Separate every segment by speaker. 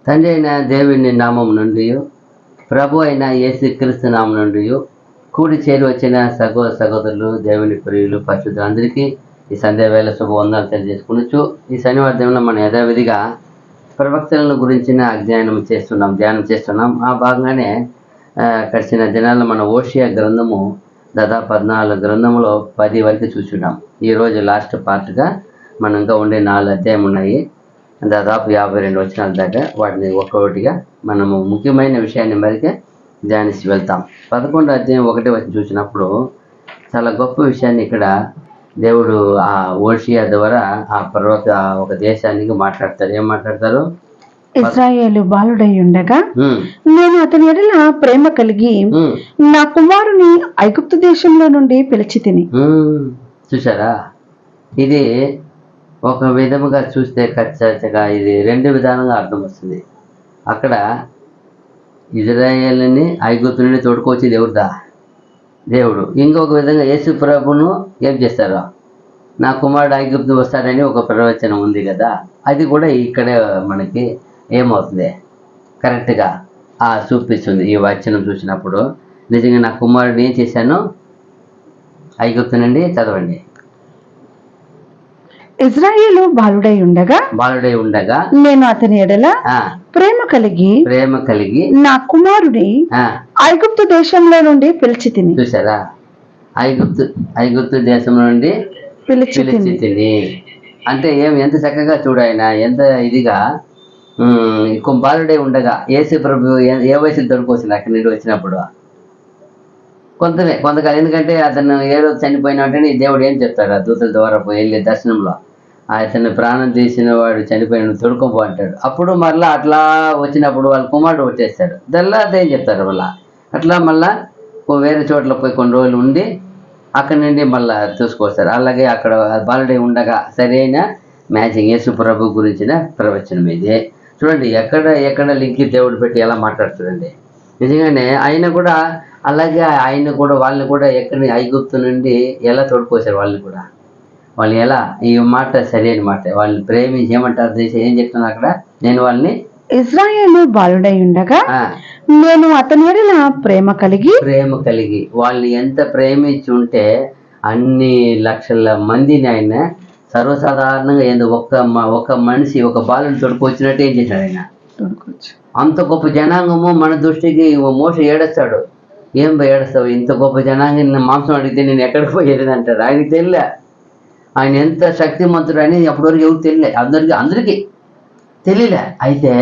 Speaker 1: తండ్రి అయిన దేవుని నామం నుండి ప్రభు అయిన యేసుక్రీస్తు నామం నుండి కూడి చేరి వచ్చిన సహోదరులు దేవుని ప్రియులు పరిశుద్ధులు అందరికీ ఈ సంధ్యావేళ శుభవందనాలు తెలియజేసుకునొచ్చు. ఈ శనివారంలో మనం యథావిధిగా ప్రవక్తలను గురించిన ధ్యానం చేస్తున్నాం. ఆ భాగంగానే గడిచిన దినాల్లో మన ఓషియా గ్రంథము దాదాపు 14 గ్రంథంలో 10 వరకు చూస్తున్నాం. ఈరోజు లాస్ట్ పార్ట్గా మనం ఇంకా ఉండే 4 అధ్యాయం ఉన్నాయి. దాదాపు 52 వచనాల దాకా వాటిని ఒక్కొక్కటిగా మనము ముఖ్యమైన విషయాన్ని మరికే ధ్యానించి వెళ్తాం. 11వ అధ్యాయం 1వ వచనం చూసినప్పుడు చాలా గొప్ప విషయాన్ని ఇక్కడ దేవుడు ఆ ఓషియా ద్వారా ఆ పర్వత ఒక దేశానికి మాట్లాడతారు. ఏం మాట్లాడతారు?
Speaker 2: ఇశ్రాయేలు బాలుడై ఉండగా నేను అతని ఎడల ప్రేమ కలిగి నా కుమారుని ఐగుప్తు దేశంలో నుండి పిలిచి తిని.
Speaker 1: చూసారా, ఇది ఒక విధముగా చూస్తే ఖచ్చితంగా ఇది 2 విధాలుగా అర్థం వస్తుంది. అక్కడ ఇజ్రాయేల్ని ఐగుప్తు నుండి తోడుకొచ్చి దేవుడు. ఇంకొక విధంగా యేసు ప్రభును ఏం చేస్తారు? నా కుమారుడు ఐగుప్తు వస్తాడని ఒక ప్రవచనం ఉంది కదా, అది కూడా ఇక్కడే మనకి ఏమవుతుంది కరెక్ట్గా చూపిస్తుంది. ఈ వచనం చూసినప్పుడు నిజంగా నా కుమారుడు ఏం చేశాను? ఐగుప్తు నుండి చదవండి.
Speaker 2: ఇజ్రాయేలు బాలుడై ఉండగా నేను అతని ఎడల ప్రేమ కలిగి నా కుమారుని ఐగుప్తు దేశంలో నుండి పిలిచి తిని.
Speaker 1: చూసారా, ఐగుప్తు దేశం నుండి పిలిచి తిని అంటే ఎంత చక్కగా చూడాయన, ఎంత ఇదిగా బాలుడై ఉండగా. యేసు ప్రభు ఏ వయసులో దొరికొచ్చింది అక్కడి నుండి వచ్చినప్పుడు? కొంతకాలం. ఎందుకంటే అతను ఏ రోజు చనిపోయినా అంటే దేవుడు ఏం చెప్తాడు? ఆ దూతల ద్వారా వెళ్ళే దర్శనంలో అతను ప్రాణం తీసిన వాడు చనిపోయిన తొడుకోపో అంటాడు. అప్పుడు మళ్ళీ అట్లా వచ్చినప్పుడు వాళ్ళ కుమారుడు వచ్చేస్తాడు. దల్లాత ఏం చెప్తారు? మళ్ళా అట్లా మళ్ళా వేరే చోట్ల పోయి కొన్ని రోజులు ఉండి అక్కడి నుండి మళ్ళీ చూసుకొస్తారు. అలాగే అక్కడ బాలుడై ఉండగా సరైన మ్యాచింగ్ యేసు ప్రభు గురించిన ప్రవచనం ఇది. చూడండి, ఎక్కడ లింక్ దేవుడు పెట్టి ఎలా మాట్లాడుతుందండి. నిజంగానే ఆయన కూడా అలాగే వాళ్ళని కూడా ఎక్కడి ఐగుప్తు నుండి ఎలా తోడుకోసారు. వాళ్ళు ఎలా ఈ మాట సరైన మాట. వాళ్ళని ప్రేమించి ఏమంటారు? ఏం చెప్తున్నా అక్కడ? నేను వాళ్ళని
Speaker 2: ఇశ్రాయేలు బాలుడై ఉండగా నేను అతని ఎడల ప్రేమ కలిగి
Speaker 1: వాళ్ళని ఎంత ప్రేమించి ఉంటే అన్ని లక్షల మందిని ఆయన సర్వసాధారణంగా ఒక మనిషి ఒక బాలుని తొడుకొచ్చినట్టు ఏం చేశాడు ఆయన? అంత గొప్ప జనాంగము మన దృష్టికి మోసే ఏడుస్తాడు. ఏం ఏడుస్తావు? ఇంత గొప్ప జనాంగం మాంసం అడిగితే నేను ఎక్కడికి పోయేది అంటాడు. ఆయనకి తెలియలే ఆయన ఎంత శక్తిమంతుడు అని అప్పటివరకు ఎవరు తెలియలే. అందరికీ తెలియలే. అయితే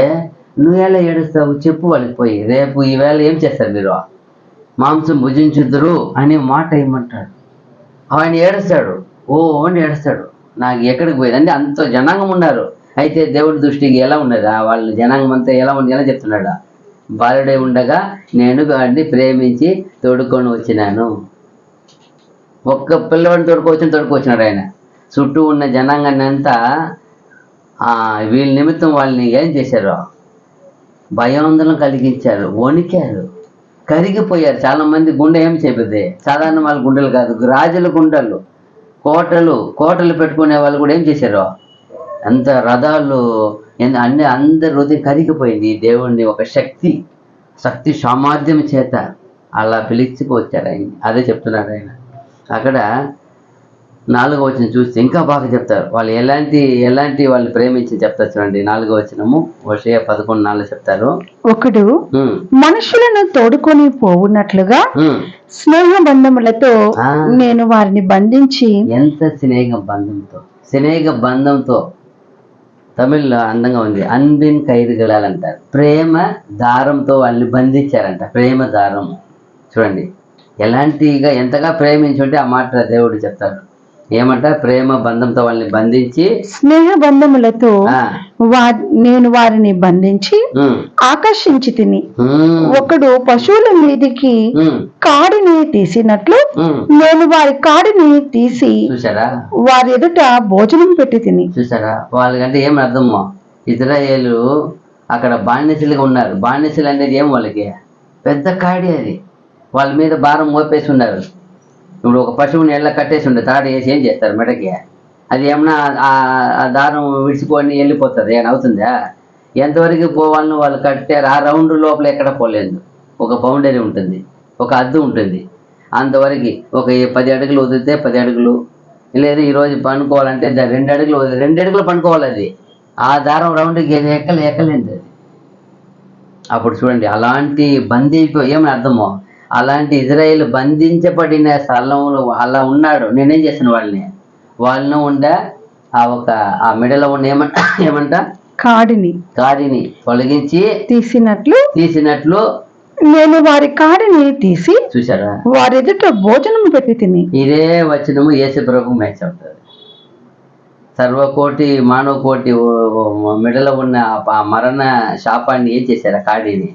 Speaker 1: నువ్వు ఎలా ఏడుస్తావు చెప్పు వాళ్ళకి పోయి. రేపు ఈవేళ ఏం చేస్తారు మీరు? మాంసం భుజించుదురు అనే మాట ఏమంటాడు. ఆయన ఏడుస్తాడు, అని ఏడుస్తాడు. నాకు ఎక్కడికి పోయేది అంటే అంత జనాంగం ఉన్నారు. అయితే దేవుడి దృష్టికి ఎలా ఉన్నదా? వాళ్ళ జనాంగం అంతా ఎలా చెప్తున్నాడా? బాలుడై ఉండగా నేను వాడిని ప్రేమించి తోడుకొని వచ్చినాను. ఒక్క పిల్లవాడిని తోడుకొచ్చినాడు ఆయన. చుట్టూ ఉన్న జనాంగాన్ని అంతా వీళ్ళ నిమిత్తం వాళ్ళని ఏం చేశారు? భయాందోళన కలిగించారు, వణికారు, కరిగిపోయారు. చాలా మంది గుండె ఏం చెప్పింది? సాధారణ వాళ్ళ గుండెలు కాదు, రాజుల గుండెలు, కోటలు పెట్టుకునే వాళ్ళు కూడా ఏం చేశారు? అంత రథాలు అందరి హృదయం కరిగిపోయింది. దేవుణ్ణి ఒక శక్తి సామర్థ్యం చేత అలా పిలిచిపోచ్చారు ఆయన. అదే చెప్తున్నాడు ఆయన. అక్కడ 4వ వచనం చూస్తే ఇంకా బాగా చెప్తారు. వాళ్ళు ఎలాంటి వాళ్ళు ప్రేమించి చెప్తారు. చూడండి, 4వ వచనము హోషేయ 11:4 చెప్తారు.
Speaker 2: ఒకడు మనుషులను తోడుకొని పోవున్నట్లుగా స్నేహ బంధములతో నేను వారిని బంధించి.
Speaker 1: ఎంత స్నేహ బంధంతో తమిళ్లో అందంగా ఉంది. అన్బిన్ కైరుగలాలు అంటారు. ప్రేమ దారంతో వాళ్ళని బంధించారంట. ప్రేమ దారం చూడండి, ఎంతగా ప్రేమించి ఉంటే ఆ మాట దేవుడు చెప్తాడు. ఏమంట? ప్రేమ బంధంతో వాళ్ళని బంధించి
Speaker 2: స్నేహ బంధములతో నేను వారిని బంధించి ఆకర్షించి తిని. ఒకడు పశువుల మీదికి కాడిని తీసినట్లు నేను వారి కాడిని తీసి
Speaker 1: చూసారా
Speaker 2: వారి ఎదుట భోజనం పెట్టి తిని.
Speaker 1: చూసారా, వాళ్ళకంటే ఏమని అర్థమో? ఇజ్రాయేలు అక్కడ బానిసలుగా ఉన్నారు. బానిసలు అనేది ఏం వాళ్ళకి పెద్ద కాడి. అది వాళ్ళ మీద భారం మోపేసి ఉన్నారు. ఇప్పుడు ఒక పశువుని ఎల్ల కట్టేసి ఉండే తాడు వేసి ఏం చేస్తారు మెడకి? అది ఏమన్నా ఆ దారం విడిచిపోయి వెళ్ళిపోతుంది, ఏమైనా అవుతుందా? ఎంతవరకు పోవాలని వాళ్ళు కట్టారు. ఆ రౌండ్ లోపల ఎక్కడ పోలేదు. ఒక బౌండరీ ఉంటుంది, ఒక అద్దు ఉంటుంది. అంతవరకు ఒక 10 అడుగులు వదిలితే 10 అడుగులు, లేదు ఈరోజు పనుకోవాలంటే 2 అడుగులు వదిలి 2 అడుగులు పనుకోవాలి. అది ఆ దారం రౌండ్కి ఎక్కలేదు అది. అప్పుడు చూడండి, అలాంటి ఏమని అర్థమో, అలాంటి ఇజ్రాయేల్ బంధించబడిన స్థలంలో అలా ఉన్నాడు. నేనేం చేశాను, వాళ్ళను ఉండే ఆ మెడలో ఉన్న ఏమంట కాడిని తొలగించి తీసినట్లు
Speaker 2: నేను వారి కాడిని తీసి
Speaker 1: చూసారా,
Speaker 2: వారి ఎదుట భోజనం పెట్టి తిని.
Speaker 1: ఇదే వచనము యేసు ప్రభు మ్యాచ్ అవుతుంది. సర్వకోటి మానవ కోటి మెడలో ఉన్న ఆ మరణ శాపాన్ని ఏం చేశారు, ఆ కాడిని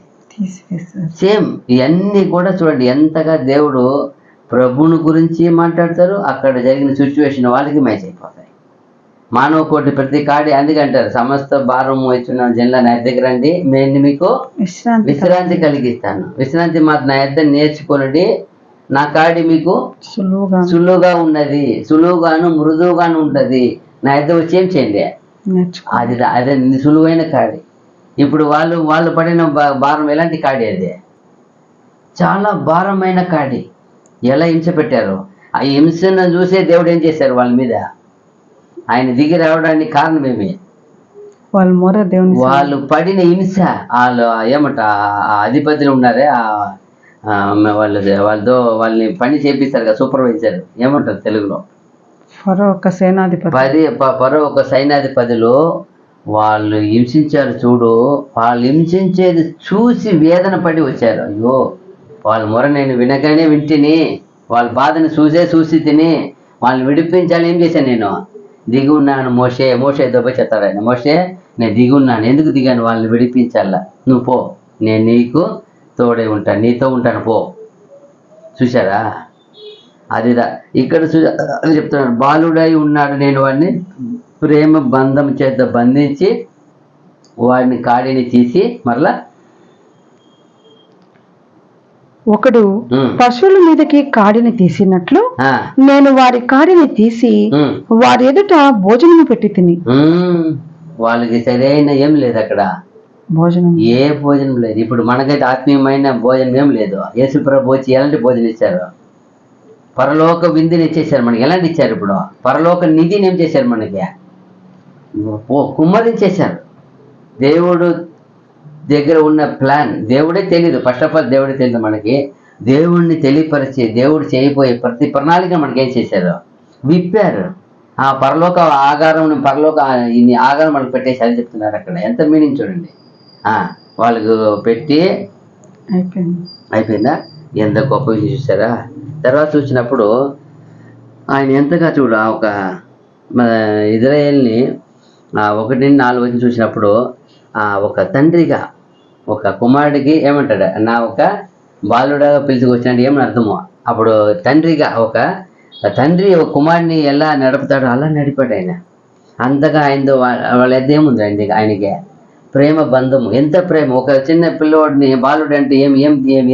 Speaker 1: సేమ్. ఇవన్నీ కూడా చూడండి ఎంతగా దేవుడు ప్రభుని గురించి మాట్లాడతారు. అక్కడ జరిగిన సిచ్యువేషన్ వాళ్ళకి మ్యాచ్ అయిపోతాయి. మానవ కోటి ప్రతి కాడి అందుకంటారు, సమస్త భారం వచ్చిన జన్ల నా దగ్గర రండి, నేను మీకు విశ్రాంతి కలిగిస్తాను. విశ్రాంతి మాత్రం నా యొద్ద నేర్చుకోనండి, నా కాడి మీకు సులువుగా ఉన్నది, సులువుగాను మృదువుగాను ఉంటది. నా యొద్ద వచ్చి ఏం చేయండి, అదే సులువైన కాడి. ఇప్పుడు వాళ్ళు పడిన భారం ఎలాంటి కాడి, అది చాలా భారమైన కాడి. ఎలా హింస పెట్టారు, ఆ హింసను చూసే దేవుడు ఏం చేశారు, వాళ్ళ మీద ఆయన దిగి రావడానికి కారణమేమి, వాళ్ళు పడిన హింస. వాళ్ళు ఏమంట, ఆ అధిపతులు ఉన్నారే, వాళ్ళని పని చేపిస్తారు కదా, సూపర్వైజర్ ఏమంటారు తెలుగులో,
Speaker 2: ఫరో ఒక
Speaker 1: సైన్యాధిపతులు వాళ్ళు హింసించారు చూడు. వాళ్ళు హింసించేది చూసి వేదన పడి వచ్చారు. అయ్యో వాళ్ళ మొర నేను వినగానే వింటిని, వాళ్ళ బాధను చూసి తిని వాళ్ళని విడిపించాలి. ఏం చేశాను, నేను దిగి ఉన్నాను. మోషే దెబ్బ చెప్తారు ఆయన, మోషే నేను దిగి ఉన్నాను. ఎందుకు దిగాను, వాళ్ళని విడిపించాలా. నువ్వు పో, నేను నీకు తోడే ఉంటాను, నీతో ఉంటాను, పో. చూసారా, అదిదా ఇక్కడ చెప్తున్నాడు, బాలుడై ఉన్నాడు, నేను వాడిని ప్రేమ బంధం చేత బంధించి వాడిని కాడిని తీసి మరలా
Speaker 2: ఒకడు పశువుల మీదకి కాడిని తీసినట్లు నేను వారి కాడిని తీసి వారి ఎదుట భోజనం పెట్టి తిని.
Speaker 1: వాళ్ళకి సరైన ఏం లేదు అక్కడ, ఏ భోజనం లేదు. ఇప్పుడు మనకైతే ఆత్మీయమైన భోజనం ఏం లేదు. యేసు ప్రభు వచ్చి ఎలాంటి భోజనం ఇచ్చారు, పరలోక విందుని ఇచ్చేసారు మనకి. ఎలాంటి ఇచ్చారు, ఇప్పుడు పరలోక నిధిని ఏం చేశారు మనకి, కుమ్మరించేశారు. దేవుడు దగ్గర ఉన్న ప్లాన్ దేవుడే తెలియదు. ఫస్ట్ ఆఫ్ ఆల్ దేవుడే తెలియదు మనకి. దేవుడిని తెలియపరిచి దేవుడు చేయబోయే ప్రతి ప్రణాళిక మనకి ఏం చేశారు, విప్పారు. ఆ పరలోక ఇన్ని ఆగారం మనకు పెట్టేసి అని చెప్తున్నారు. అక్కడ ఎంత మీనింగ్ చూడండి. వాళ్ళకు పెట్టి అయిపోయిందా, ఎంత గొప్ప విషయం చూసారా. తర్వాత చూసినప్పుడు ఆయన ఎంతగా ఒక ఇజ్రాయేల్ని 1-4 చూసినప్పుడు ఒక తండ్రిగా ఒక కుమారుడికి ఏమంటాడు, నా ఒక బాలుడగా పిలుచుకొచ్చినట్టు ఏమని అర్థమో. అప్పుడు తండ్రిగా ఒక కుమారుడిని ఎలా నడుపుతాడో అలా నడిపాడు ఆయన. అంతగా ఆయనతో వాళ్ళ ఏముంది ఆయనకి ప్రేమ బంధము. ఎంత ప్రేమ. ఒక చిన్న పిల్లవాడిని బాలుడు అంటే ఏమి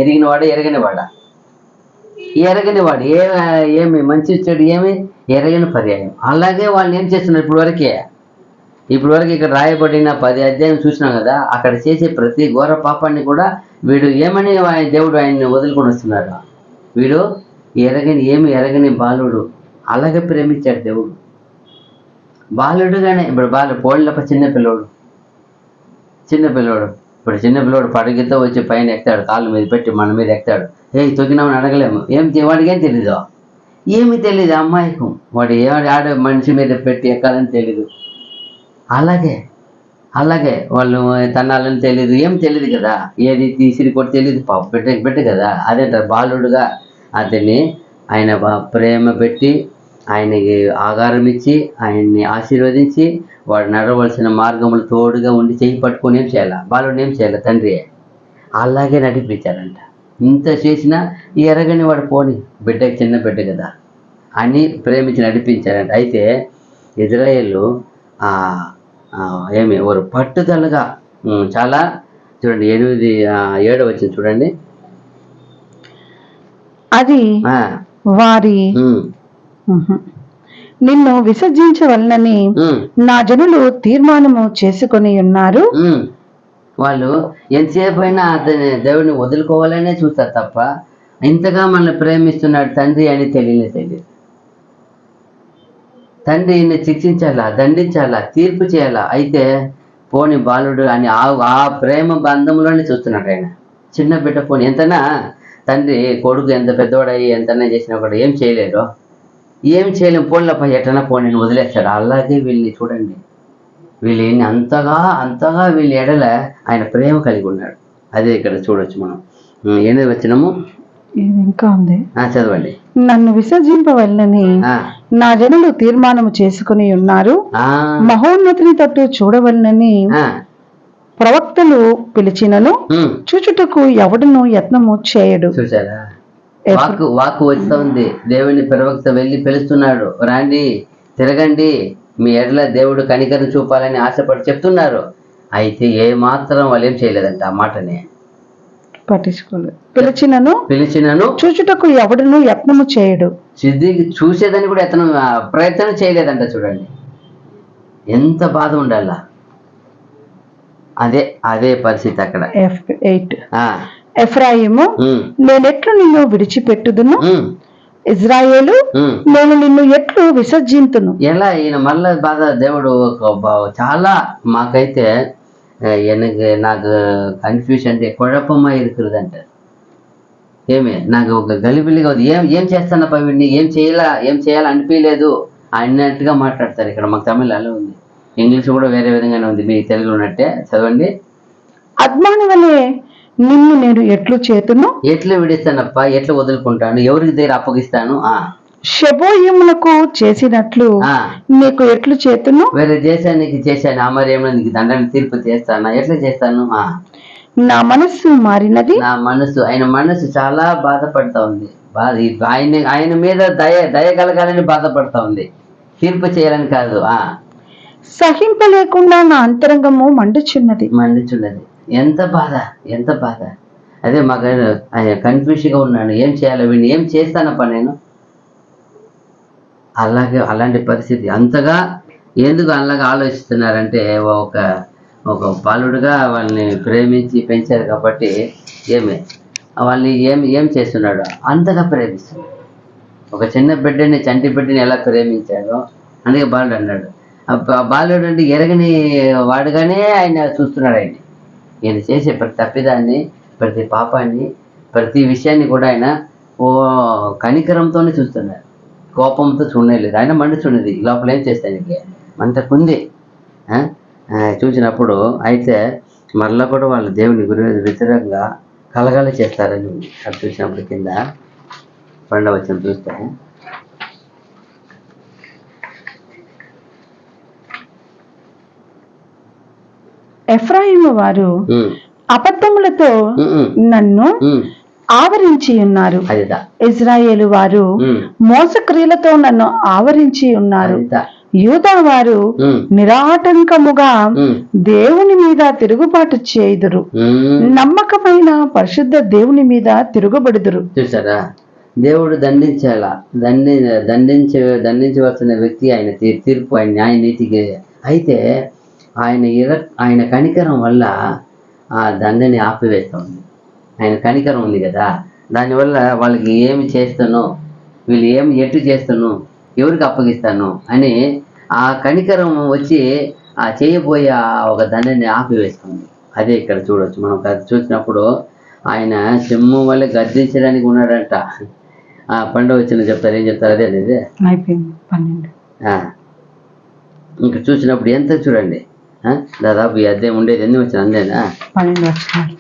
Speaker 1: ఎరిగినవాడా, ఎరగనివాడు, ఏమి మంచి చెడు ఏమి ఎరగని పర్యాయం. అలాగే వాళ్ళని ఏం చేస్తున్నారు ఇప్పుడు వరకు ఇక్కడ రాయబడిన 10 అధ్యాయం చూసినాం కదా. అక్కడ చేసే ప్రతి ఘోర పాపాన్ని కూడా వీడు ఏమని దేవుడు ఆయన్ని వదులుకొని వస్తున్నాడు. వీడు ఎరగని బాలుడు, అలాగే ప్రేమించాడు దేవుడు. బాలుడుగానే ఇప్పుడు పోళ్ళ చిన్న పిల్లోడు ఇప్పుడు చిన్న పిల్లోడు పడగితో వచ్చి పైన ఎక్కుతాడు, కాళ్ళ మీద పెట్టి మన మీద ఎక్కుతాడు. తొక్కినామని అడగలేము. వాడికి ఏం తెలీదు, ఏమి తెలీదు. అమ్మాయికు వాడు ఆడ మనిషి మీద పెట్టి ఎక్కాలని తెలీదు. అలాగే వాళ్ళు తన్నాలని తెలీదు, ఏం తెలియదు కదా. ఏది తీసిరి కూడా తెలియదు, పెట్టు కదా. అదేంటారు బాలుడుగా అతన్ని ఆయన ప్రేమ పెట్టి ఆయనకి ఆగారం ఇచ్చి ఆయన్ని ఆశీర్వదించి వాడు నడవలసిన మార్గములు తోడుగా ఉండి చేయి పట్టుకొని ఏం చేయాలి, బాలుడిని ఏం చేయాలి, తండ్రి అలాగే నడిపించారంట. ఇంత చేసినా ఎరగని వాడు పోని చిన్న బిడ్డ కదా అని ప్రేమించి నడిపించారంట. అయితే ఇజ్రాయేలు వారు పట్టుదలగా చాలా చూడండి 7 వచ్చింది చూడండి.
Speaker 2: అది నిన్ను విసర్జించవలనని నా జనులు తీర్మానము చేసుకొని ఉన్నారు.
Speaker 1: వాళ్ళు ఎంతసేపు అయినా అతని దేవుడిని వదులుకోవాలనే చూస్తారు తప్ప ఇంతగా మనల్ని ప్రేమిస్తున్నాడు తండ్రి అని తెలియదు. తండ్రి ఈయన్ని శిక్షించాలా, దండించాలా, తీర్పు చేయాలా, అయితే పోని బాలుడు అని ఆ ప్రేమ బంధంలోనే చూస్తున్నాడు ఆయన. చిన్న బిడ్డ పోని ఎంతనా తండ్రి కొడుకు ఎంత పెద్దవాడయ్యి ఎంతనా చేసినా కూడా ఏం చేయలేడు, ఏం చేయలేము పోన్లప్ప ఎట్టనా పోనీ నేను వదిలేస్తాడు. అలాగే వీళ్ళని చూడండి, వీళ్ళని అంతగా వీళ్ళ ఎడల ఆయన ప్రేమ కలిగి ఉన్నాడు. అదే ఇక్కడ చూడొచ్చు మనం. 8వ వచనము
Speaker 2: ఇంకా ఉంది,
Speaker 1: చదవండి.
Speaker 2: నన్ను విసర్జింపవలనని నా జనులు తీర్మానము చేసుకుని ఉన్నారు. మహోన్నతిని తట్టు చూడవలనని ప్రవక్తలు పిలిచినను చూచుటకు ఎవడును యత్నము చేయడు.
Speaker 1: చూసారా, వాక్కు వస్తూ ఉంది. దేవుని ప్రవక్త వెళ్ళి పిలుస్తున్నాడు, రండి తిరగండి, మీ ఎడల దేవుడు కనికరం చూపాలని ఆశపడి చెప్తున్నారు. అయితే ఏ మాత్రం వాళ్ళు ఏం చేయలేదంట, ఆ మాటని
Speaker 2: పట్టించుకోలేదు. పిలిచినను చూచుటకు ఎవడును యత్నము చేయడు.
Speaker 1: చూసేదని కూడా ప్రయత్నం చేయలేదంట. చూడండి ఎంత బాధ ఉండాలా. అదే పరిస్థితి అక్కడ.
Speaker 2: 8 ఎఫ్రాయిము, నేనెట్లు నిన్ను విడిచిపెట్టుదును, ఇజ్రాయేలు, నేను నిన్ను ఎట్లు విసర్జింతును.
Speaker 1: ఎలా ఈయన మళ్ళా బాధ. దేవుడు చాలా మాకైతే నాకు కన్ఫ్యూషన్ అంటే కుழப்பமா இருக்கிறது అంటారు. ఏమి నాకు ఒక గలిబిలిగా ఉంది, ఏం చేస్తానప్ప వీడిని, ఏం చేయాలా అనిపించలేదు అన్నట్టుగా మాట్లాడతారు. ఇక్కడ మాకు తమిళ అలా ఉంది, ఇంగ్లీష్ కూడా వేరే విధంగానే ఉంది, మీకు తెలుగులో ఉన్నట్టే. చదవండి.
Speaker 2: అద్మాని వలె నిన్ను నేను ఎట్లు చేతును,
Speaker 1: ఎట్లు విడిస్తానప్ప, ఎట్లు వదులుకుంటాను, ఎవరికి దగ్గర అప్పగిస్తాను.
Speaker 2: షెబోయిములకు చేసినట్లు నీకు ఎట్లు చేతును,
Speaker 1: వేరే దేశానికి చేశాను, మరి ఏమన్నా నీకు దండన తీర్పు చేస్తానా, ఎట్లా చేస్తాను.
Speaker 2: నా మనస్సు మారినది.
Speaker 1: ఆయన మనస్సు చాలా బాధపడతా ఉంది. ఆయన మీద దయ కలగాలని బాధపడతా ఉంది, తీర్పు చేయాలని కాదు.
Speaker 2: సహింపలేకుండా నా అంతరంగము మండుచున్నది.
Speaker 1: ఎంత బాధ. అదే మాకు ఆయన కన్ఫ్యూజ్గా ఉన్నాను, ఏం చేయాలి, వీడిని ఏం చేస్తానప్ప నేను. అలాంటి పరిస్థితి. అంతగా ఎందుకు అలాగా ఆలోచిస్తున్నారంటే ఒక బాలుడుగా వాళ్ళని ప్రేమించి పెంచారు కాబట్టి వాళ్ళని ఏం చేస్తున్నాడు, అంతగా ప్రేమిస్తున్నాడు. ఒక చిన్న బిడ్డని, చంటి బిడ్డని ఎలా ప్రేమించాడో అందుకే బాలుడు అన్నాడు. ఆ బాలుడు అంటే ఎరగని వాడుగానే ఆయన చూస్తున్నాడు. ఈయన చేసే ప్రతి తప్పిదాన్ని, ప్రతి పాపాన్ని, ప్రతి విషయాన్ని కూడా ఆయన కనికరంతోనే చూస్తున్నాడు, కోపంతో చూడలేదు. ఆయన మండుచున్నది లోపల. ఏం చేస్తానికి అంతకుంది. చూసినప్పుడు అయితే మరలా కూడా వాళ్ళు దేవుని గురి వ్యతిరేకంగా కలగాల చేస్తారని అది చూసినప్పుడు కింద 12వ వచనం చూస్తే,
Speaker 2: ఎఫ్రాయిము వారు అబద్ధములతో నన్ను ఆవరించి ఉన్నారు, ఇజ్రాయేలు వారు మోసక్రియలతో నన్ను ఆవరించి ఉన్నారు. యూదా వారు నిరాటంకముగా దేవుని మీద తిరుగుబాటు చేయుదురు, నమ్మకమైన పరిశుద్ధ దేవుని మీద తిరుగుబడుదురు.
Speaker 1: చూసారా, దేవుడు దండించవలసిన వ్యక్తి ఆయన తీర్పు, ఆయన న్యాయ నీతికి. అయితే ఆయన కనికరం వల్ల ఆ దండని ఆపివేస్తుంది. ఆయన కనికరం ఉంది కదా, దానివల్ల వాళ్ళకి ఏమి చేస్తానో, వీళ్ళు ఎటు చేస్తాను, ఎవరికి అప్పగిస్తాను అని ఆ కనికరం వచ్చి ఆ చేయబోయే ఒక దండని ఆపివేస్తుంది. అదే ఇక్కడ చూడవచ్చు మనం. చూసినప్పుడు ఆయన సింహం వల్ల గర్జించడానికి ఉన్నాడంట. 12వ వచనం చెప్తారు, ఏం చెప్తారు, అదే 12. ఇంకా చూసినప్పుడు ఎంత చూడండి, దాదాపు ఈ అధ్యాయం ఉండేది ఎన్ని వచ్చిన అందేనా,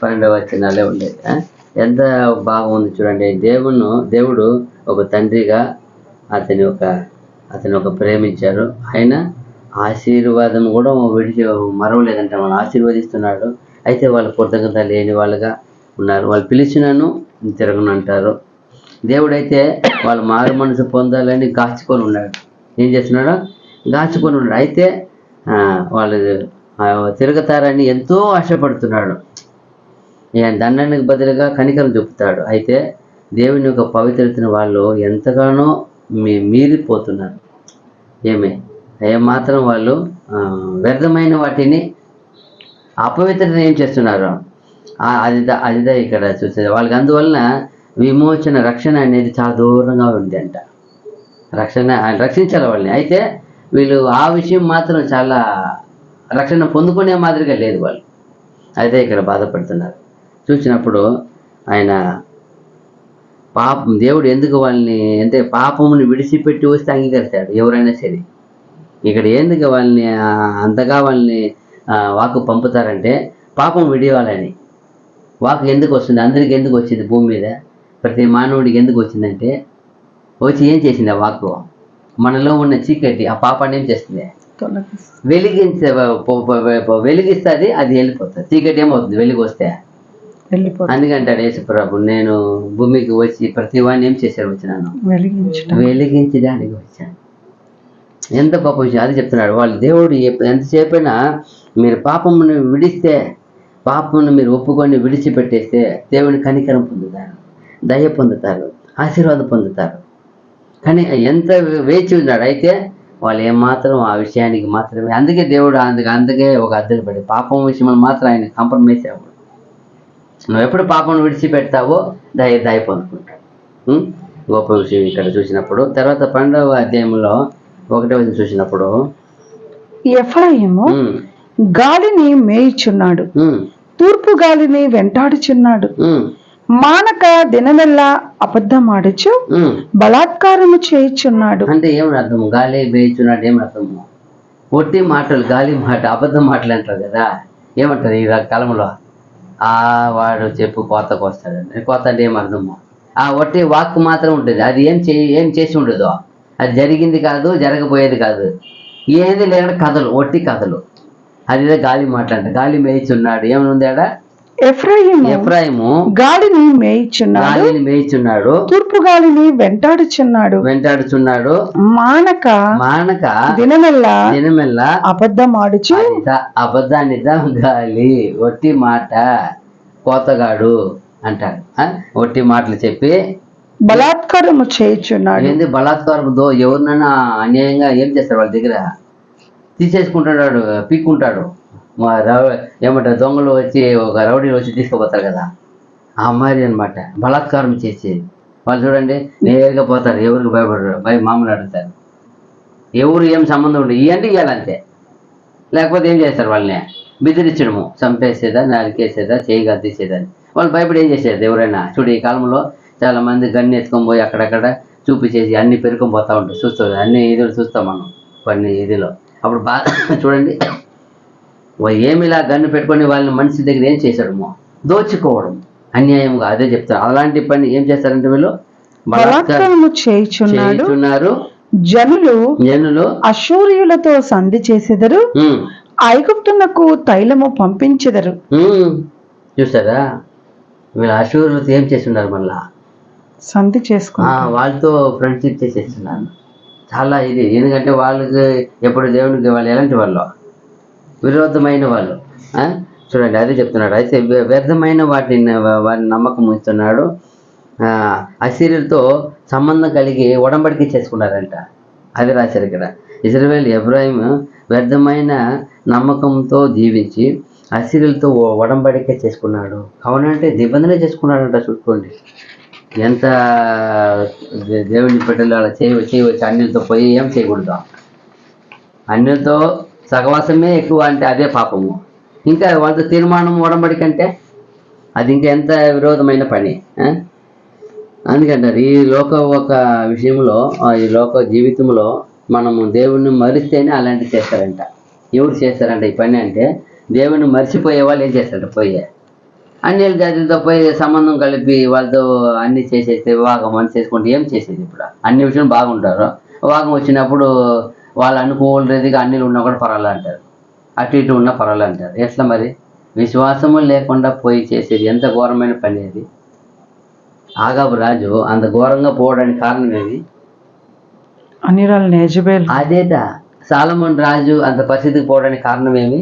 Speaker 1: 12వ వచనాలే ఉండేది. ఎంత బాగుంది చూడండి. దేవుడు ఒక తండ్రిగా అతను ఒక ప్రేమించారు. ఆయన ఆశీర్వాదం కూడా మరవలేదంటే వాళ్ళు ఆశీర్వదిస్తున్నాడు. అయితే వాళ్ళు కృతజ్ఞత లేని వాళ్ళుగా ఉన్నారు. వాళ్ళు పిలిచినను తిరగనంటారు. దేవుడైతే వాళ్ళు మారు మనసు పొందాలని కాచుకొని ఉన్నాడు. ఏం చేస్తున్నాడు, కాచుకొని ఉన్నాడు. అయితే వాళ్ళు తిరుగుతారని ఎంతో ఆశపడుతున్నాడు. దండానికి బదులుగా కనికరం చూపుతాడు. అయితే దేవుని యొక్క పవిత్రతను వాళ్ళు ఎంతగానో మీరిపోతున్నారు. ఏమాత్రం వాళ్ళు వ్యర్థమైన వాటిని అపవిత్రత ఏం చేస్తున్నారు, అదిదా ఇక్కడ చూసేది వాళ్ళకి. అందువలన విమోచన రక్షణ అనేది చాలా దూరంగా ఉంది అంట. ఆయన రక్షించాలి వాళ్ళని. అయితే వీళ్ళు ఆ విషయం మాత్రం చాలా రక్షణ పొందుకునే మాదిరిగా లేదు వాళ్ళు. అయితే ఇక్కడ బాధపడుతున్నారు. చూసినప్పుడు ఆయన దేవుడు ఎందుకు వాళ్ళని అంటే పాపముని విడిచిపెట్టి వస్తే అంగీకరిస్తాడు ఎవరైనా సరే. ఇక్కడ ఎందుకు వాళ్ళని అంతగా వాళ్ళని వాక్కు పంపుతారంటే పాపం విడివాలని. వాక్కు ఎందుకు వస్తుంది, అందరికి ఎందుకు వచ్చింది భూమి మీద, ప్రతి మానవుడికి ఎందుకు వచ్చిందంటే వచ్చి ఏం చేసింది ఆ వాక్కు, మనలో ఉన్న చీకటి ఆ పాపాన్ని ఏం చేస్తుంది, వెలిగిస్తుంది, అది వెళ్ళిపోతుంది. చీకటి ఏమవుతుంది, వెలుగు వస్తే అందుకంటాడు యేసుప్రభు, నేను భూమికి వచ్చి ప్రతి వాడిని ఏం చేశాడు, వచ్చినాను వెలిగించడానికి వచ్చాను. ఎంత గొప్ప విషయం అది చెప్తున్నాడు. వాళ్ళు దేవుడు ఎంతసేపైనా మీరు పాపమును విడిస్తే, పాపమును మీరు ఒప్పుకొని విడిచిపెట్టేస్తే దేవుని కనికరం పొందుతారు, దయ పొందుతారు, ఆశీర్వాదం పొందుతారు. కానీ ఎంత వేచి ఉన్నాడు. అయితే వాళ్ళు ఏమాత్రం ఆ విషయానికి మాత్రమే, అందుకే దేవుడు అందుకే ఒక అద్దెలు పడి పాపం విషయంలో మాత్రం ఆయన కాంప్రమైజ్ అవ్వడు. నువ్వు ఎప్పుడు పాపం విడిచిపెడతావో దయ పొందుకుంటావు. గొప్ప విషయం ఇక్కడ చూసినప్పుడు. తర్వాత 12వ అధ్యాయంలో 1వ వచనం చూసినప్పుడు,
Speaker 2: ఎఫ్రాయిము గాలిని మేయిచున్నాడు, తూర్పు గాలిని వెంటాడుచున్నాడు, మానక దినమెల్లా అబద్ధమాడుచు బలాత్కారము చేయుచున్నాడు.
Speaker 1: అంటే ఏమని అర్థము, గాలి మేయిచున్నాడు ఏమని అర్థము? ఒట్టి మాటలు, గాలి మాట, అబద్ధం మాటలు అంటారు కదా. ఏమంటారు ఈ కాలంలో, వాడు చెప్పు కోతకు వస్తాడండి. కోత అంటే ఏం అర్థము, ఆ ఒట్టి వాక్కు మాత్రం ఉంటుంది. అది ఏం చేసి ఉండదు, అది జరిగింది కాదు, జరగబోయేది కాదు, ఏది లేకుండా కథలు, ఒట్టి కథలు. అది గాలి మాట్లాడంట. గాలి మేయిచున్నాడు ఏమనుంది ఆడ, ఎఫ్రాయిము
Speaker 2: గాలిని మేయిచున్నాడు, తూర్పు గాలిని వెంటాడుచున్నాడు, మానక దినమెల్లా అబద్ధమాడుచు.
Speaker 1: అబద్ధాన్నిదా గాలి, ఒట్టి మాట, కోతగాడు అంటాడు. ఒట్టి మాటలు చెప్పి
Speaker 2: బలాత్కారము చేయుచున్నాడు.
Speaker 1: ఏంది బలాత్కారం? ఎవరినైనా అన్యాయంగా ఏం చేస్తారు, వాళ్ళ దగ్గర తీసేసుకుంటున్నాడు, పీక్కుంటాడు. ఏమంటారు, దొంగలు వచ్చి ఒక రౌడీలు వచ్చి తీసుకుపోతారు కదా, ఆ అమ్మాయి అనమాట బలాత్కారం చేసేది. వాళ్ళు చూడండి నేరుగా పోతారు, ఎవరికి భయపడరు, మామూలు అడుగుతారు, ఎవరు ఏం సంబంధం ఉండదు, ఇవ్వంటే ఇవ్వాలంతే. లేకపోతే ఏం చేస్తారు, వాళ్ళని బెదిరించడము, చంపేసేదా, నరికేసేదా, చేయగా తీసేదని. వాళ్ళు భయపడి ఏం చేసేది ఎవరైనా. చూడు ఈ కాలంలో చాలా మంది గన్ను ఎత్తుకొని పోయి అక్కడక్కడ చూపించేసి అన్ని పెరుకొని పోతూ ఉంటారు, చూస్తుంది అన్ని ఇదిలో చూస్తాం మనం కొన్ని ఇదిలో. అప్పుడు బాగా చూడండి, ఏమిలా గన్ను పెట్టుకొని వాళ్ళని మనిషి దగ్గర ఏం చేశాడమో, దోచుకోవడం అన్యాయంగా. అదే చెప్తారు. అలాంటి పని ఏం చేస్తారంటే వీళ్ళు
Speaker 2: బలాత్కారము చేయుచున్నారు. జనులు అశూరియులతో సంధి చేసెదరు, ఐగుప్తునకు తైలము పంపించెదరు.
Speaker 1: చూసారా, వీళ్ళు అశూరులతో ఏం చేస్తున్నారు, మళ్ళా
Speaker 2: సంధి చేసుకున్నారు,
Speaker 1: వాళ్ళతో ఫ్రెండ్షిప్ చేసేస్తున్నారు. చాలా ఇది, ఎందుకంటే వాళ్ళకి ఎప్పుడు దేవునికి వాళ్ళు ఎలాంటి వాళ్ళు, విరోధమైన వాళ్ళు. చూడండి అదే చెప్తున్నాడు. అయితే వ్యర్థమైన వాటిని నమ్మకం ఉంచుతున్నాడు. అశీరులతో సంబంధం కలిగి ఒడంబడికి చేసుకున్నారంట. అది రాశారు ఇక్కడ. ఇశ్రాయేలు ఎఫ్రాయిం వ్యర్థమైన నమ్మకంతో జీవించి అశీరులతో ఒడంబడిక చేసుకున్నాడు. అవునంటే నిబంధన చేసుకున్నాడంట. చూసుకోండి ఎంత దేవుని బిడ్డలు అలా చేయవచ్చు. అన్యులతో పోయి ఏం చేయకూడదు, అన్యులతో సహవాసమే ఎక్కువ అంటే అదే పాపము. ఇంకా వాళ్ళతో తీర్మానం ఒడంబడికంటే అది ఇంకా ఎంత విరోధమైన పని. అందుకంటారు ఈ లోక ఒక విషయంలో, ఈ లోక జీవితంలో మనము దేవుణ్ణి మరిస్తేనే అలాంటివి చేస్తారంట. ఎవరు చేస్తారంట ఈ పని అంటే, దేవుణ్ణి మర్చిపోయే వాళ్ళు ఏం చేస్తారంట, పోయే అన్యుల జాతులతో పోయి సంబంధం కలిపి వాళ్ళతో అన్ని చేసేస్తే వివాహం అని చేసుకుంటే ఏం చేసేది. ఇప్పుడు అన్ని విషయం బాగుంటారు, వివాహం వచ్చినప్పుడు వాళ్ళు అనుకోలేదుగా అన్నిలు ఉన్నా కూడా పర్వాలే అంటారు, అటు ఇటు ఉన్నా పర్వాలే అంటారు. ఎట్లా మరి? విశ్వాసము లేకుండా పోయి చేసేది ఎంత ఘోరమైన పని అది. ఆగాబు రాజు అంత ఘోరంగా పోవడానికి కారణం ఏమి? అదేదా సాలమోన్ రాజు అంత పరిస్థితికి పోవడానికి కారణం ఏమి?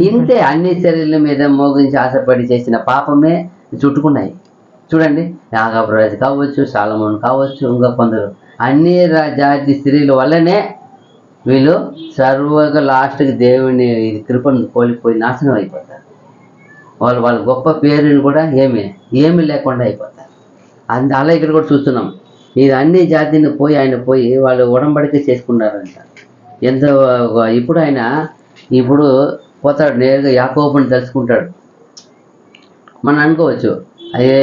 Speaker 1: ఇంతే, అన్ని స్త్రీల మీద మోగించి ఆశపడి చేసిన పాపమే చుట్టుకున్నాయి. చూడండి, ఆగాబు రాజు కావచ్చు, సాలమోన్ కావచ్చు, ఇంకా కొందరు అన్ని జాతి స్త్రీల వల్లనే వీళ్ళు సర్వగా లాస్ట్కి దేవుని కృపను కోల్పోయి నాశనం అయిపోతారు. వాళ్ళ గొప్ప పేరుని కూడా ఏమీ లేకుండా అయిపోతారు. అలా ఇక్కడ కూడా చూస్తున్నాం. ఇది అన్ని జాతిని ఆయన పోయి వాళ్ళు ఉడంబడిక చేసుకున్నారంట. ఎంత ఇప్పుడు పోతాడు, నేరుగా యాకోబుని తెలుసుకుంటాడు. మనం అనుకోవచ్చు అయ్యే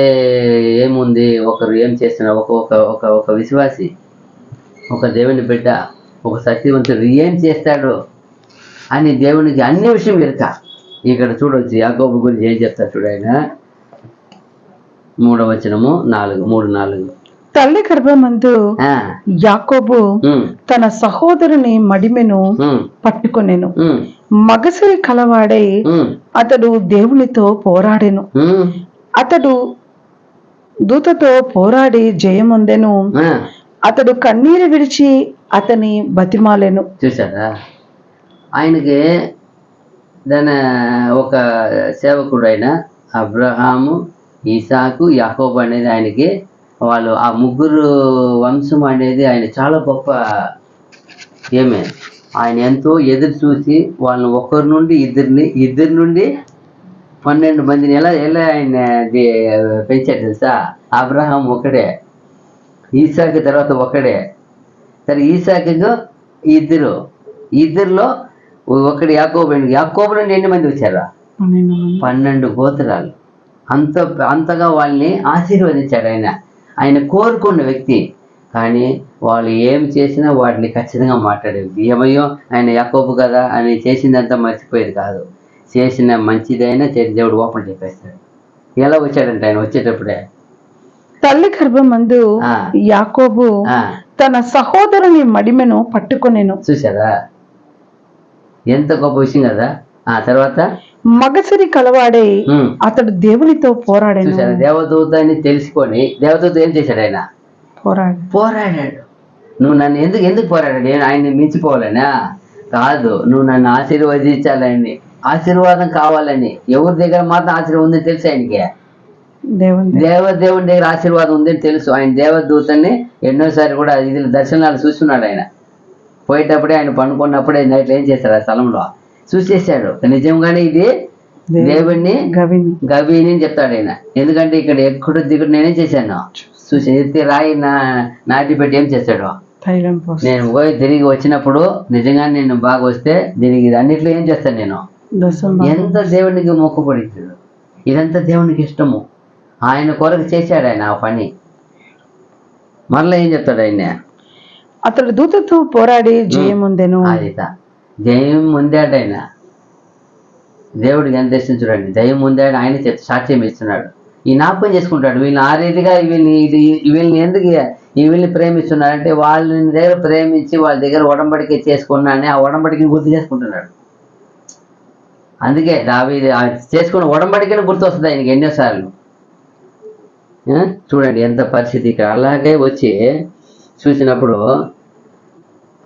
Speaker 1: ఏముంది, ఒకరు ఏం చేస్తున్నారు, ఒక విశ్వాసి, ఒక దేవుని బిడ్డ, ఒక సత్యవంతుడు ఏం చేస్తాడు అని దేవునికి అన్ని విషయం ఎరుక. ఇక్కడ చూడవచ్చు యాకోబు గురించి ఏం చెప్తాడు చూడు. ఆయన 3వ వచనము 3:4
Speaker 2: తల్లి గర్భమందు యాకోబు తన సహోదరుని మడిమెను పట్టుకొనెను. మగసిరి కలవాడై అతడు దేవునితో పోరాడెను. అతడు దూతతో పోరాడి జయమొందెను. అతడు కన్నీరు విడిచి అతని బతిమాలెను.
Speaker 1: చూసారా, ఆయనకి దాని ఒక సేవకుడు అయిన అబ్రహాము, ఇసాకు, యాకోబు అనేది ఆయనకి వాళ్ళు ఆ ముగ్గురు వంశం అనేది ఆయన చాలా గొప్ప. ఆయన ఎంతో ఎదురు చూసి వాళ్ళని ఒకరి నుండి ఇద్దరి నుండి 12 మందిని ఎలా ఆయన పెంచాడు తెలుసా. అబ్రహాం ఒకడే, ఈసాకు తర్వాత ఒకడే. సరే, ఈసాకు ఇద్దరిలో ఒకటి యాకోబు నుండి ఎన్ని మంది వచ్చారా? 12 గోత్రాలు. అంతగా వాళ్ళని ఆశీర్వదించాడు ఆయన కోరుకున్న వ్యక్తి. కానీ వాళ్ళు ఏం చేసినా వాటిని ఖచ్చితంగా మాట్లాడేది. ఏమయ్యో ఆయన యాకోబు కదా అని చేసిందంతా మర్చిపోయేది కాదు. చేసిన మంచిదైనా దేవుడు ఓపెన్ చెప్పేస్తాడు. ఎలా వచ్చాడంటే ఆయన వచ్చేటప్పుడే
Speaker 2: తల్లి గర్భమందు యాకోబు తన సహోదరుని మడిమెను పట్టుకొనెను.
Speaker 1: చూసారా, ఎంత గొప్ప విషయం కదా. ఆ తర్వాత
Speaker 2: మగసిరి కలవాడే అతడు దేవునితో పోరాడాడు.
Speaker 1: చూసారా, దేవదూత అని తెలుసుకొని దేవదూత ఏం చేశాడు? ఆయన పోరాడాడు. నువ్వు నన్ను ఎందుకు పోరాడాడు? నేను ఆయన్ని మించిపోవాలనా? కాదు, నువ్వు నన్ను ఆశీర్వదించాలని, ఆశీర్వాదం కావాలని. ఎవరి దగ్గర మాత్రం ఆశీర్వాదం ఉందని తెలుసు ఆయనకి. దేవుని దగ్గర ఆశీర్వాదం ఉందని తెలుసు. ఆయన దేవదూతని ఎన్నోసారి కూడా ఇది దర్శనాలు చూస్తున్నాడు. ఆయన పోయేటప్పుడే, ఆయన పండుకున్నప్పుడే నైట్లో ఏం చేశాడు ఆ స్థలంలో చూసేసాడు. నిజంగానే ఇది దేవుణ్ణి గవిని చెప్తాడు ఆయన. ఎందుకంటే ఇక్కడ ఎక్కడో దిగుడు నేనేం చేశాను చూసి ఎత్తి రాయి నాటి పెట్టి ఏం చేశాడు. నేను పోయి తిరిగి వచ్చినప్పుడు నిజంగా నేను బాగా వస్తే దీనికి అన్నిట్లో ఏం చేస్తాను నేను. ఎంత దేవునికి మొక్కుపడిచాడు. ఇదంతా దేవునికి ఇష్టము. ఆయన కొరకు చేశాడు ఆయన ఆ పని. మరలా ఏం చెప్తాడు ఆయన?
Speaker 2: అతడు దూతతో పోరాడి జయమొందెను.
Speaker 1: జయం పొందాడు ఆయన. దేవుడికి ఎంత ఇష్టం చూడండి. జయం పొందాడు ఆయన సాక్ష్యం ఇస్తున్నాడు. ఈ జ్ఞాపకం చేసుకుంటాడు. వీళ్ళని ఆ రీతిగా వీళ్ళని ఎందుకు వీళ్ళని ప్రేమిస్తున్నాడంటే వాళ్ళని దగ్గర ప్రేమించి వాళ్ళ దగ్గర ఒడంబడిక చేసుకున్నానే ఆ ఒడంబడికని గుర్తు చేసుకుంటున్నాడు. అందుకే దావీదు చేసుకున్న ఒడంబడికని గుర్తు వస్తుంది ఆయనకి ఎన్నోసార్లు. చూడండి ఎంత పరిస్థితి. ఇక్కడ అలాగే వచ్చి చూసినప్పుడు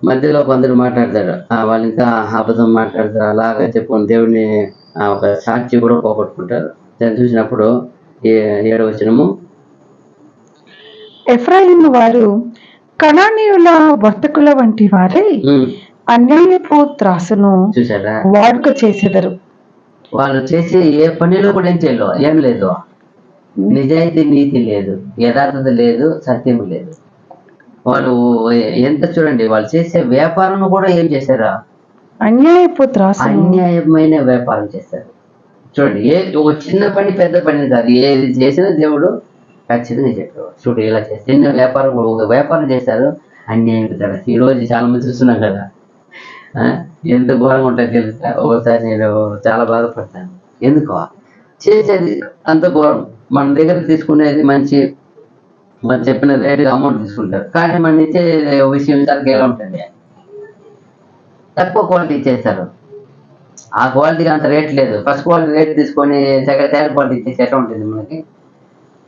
Speaker 1: మధ్యలో కొందరు మాట్లాడతారు, వాళ్ళు ఇంకా అబద్ధం మాట్లాడతారు. అలాగే చెప్పుకొని దేవుడిని ఒక సాక్షి కూడా పోగొట్టుకుంటారు. దాన్ని చూసినప్పుడు 7వ వచనము,
Speaker 2: ఎఫ్రాయిము వారు కనానీయుల వర్తకుల వంటి వారై అన్యాయపు త్రాసును
Speaker 1: చూసారా
Speaker 2: వాడుక చేసేదరు.
Speaker 1: వాళ్ళు చేసే ఏ పనిలో కూడా ఏం లేదు. నిజాయితీ, నీతి లేదు, యథార్థత లేదు, సత్యం లేదు. వాళ్ళు ఎంత చూడండి, వాళ్ళు చేసే వ్యాపారం కూడా ఏం చేశారా? అన్యాయమైన వ్యాపారం చేశారు. చూడండి, ఒక చిన్న పని పెద్ద పని కాదు, ఏది చేసినా దేవుడు ఖచ్చితంగా చెప్పాడు. చూడు ఇలా చేసి చిన్న వ్యాపారం కూడా ఒక వ్యాపారం చేశారు అన్యాయం కదా. ఈరోజు చాలా మంది చూస్తున్నాం కదా, ఎంత ఘోరంగా ఉంటుంది తెలుసా. ఒకసారి నేను చాలా బాధపడతాను. ఎందుకో చేసేది అంత ఘోరం. మన దగ్గర తీసుకునేది మనం చెప్పిన రేటుగా అమౌంట్ తీసుకుంటారు, కానీ మన ఇచ్చే విషయం చాలా ఎలా ఉంటుంది, తక్కువ క్వాలిటీ ఇచ్చేస్తారు. ఆ క్వాలిటీకి అంత రేట్ లేదు. ఫస్ట్ క్వాలిటీ రేట్ తీసుకొని సెకండ్ క్వాలిటీ ఇచ్చేసి ఎట్లా ఉంటుంది మనకి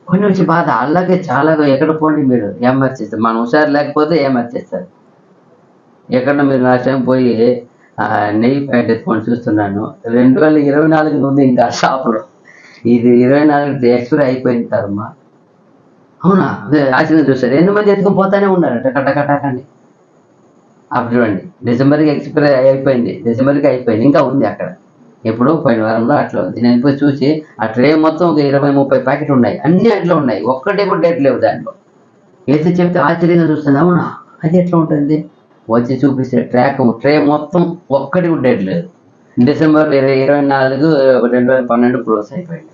Speaker 1: కొన్ని వచ్చి బాధ. అలాగే చాలా ఎక్కడ పోండి మీరు ఏమర్చేస్తారు. మనం హుషారు లేకపోతే ఏమర్చేస్తారు. ఎక్కడ మీరు నా టైం పోయి నెయ్యి ప్యాకెట్ ఎత్తుకొని చూస్తున్నాను, 2024 ఉంది ఇంకా షాపులో. ఇది 24 ఎక్స్పైరీ అయిపోయింది కదమ్మా. అవునా, ఆశ్చర్యం చూస్తారు. 8 మంది ఎత్తుకొని పోతానే ఉన్నారు టకటకటకని. అప్పుడు చూడండి డిసెంబర్కి ఎక్స్పైర్ అయిపోయింది, డిసెంబర్కి అయిపోయింది, ఇంకా ఉంది అక్కడ. ఎప్పుడు పోయిన వారంలో అట్లా ఉంది. నేను పోయి చూసి ఆ ట్రే మొత్తం ఒక 20-30 ప్యాకెట్ ఉన్నాయి, అన్ని అట్లా ఉన్నాయి, ఒక్కటే కూడా డేట్ లేవు దాంట్లో. అయితే చెప్తే ఆశ్చర్యంగా చూస్తుంది, అవునా అది ఎట్లా ఉంటుంది వచ్చి చూపిస్తే ట్రే మొత్తం ఒక్కటి కూడా డేట్ లేదు. డిసెంబర్ 24 2012 క్లోజ్ అయిపోయింది.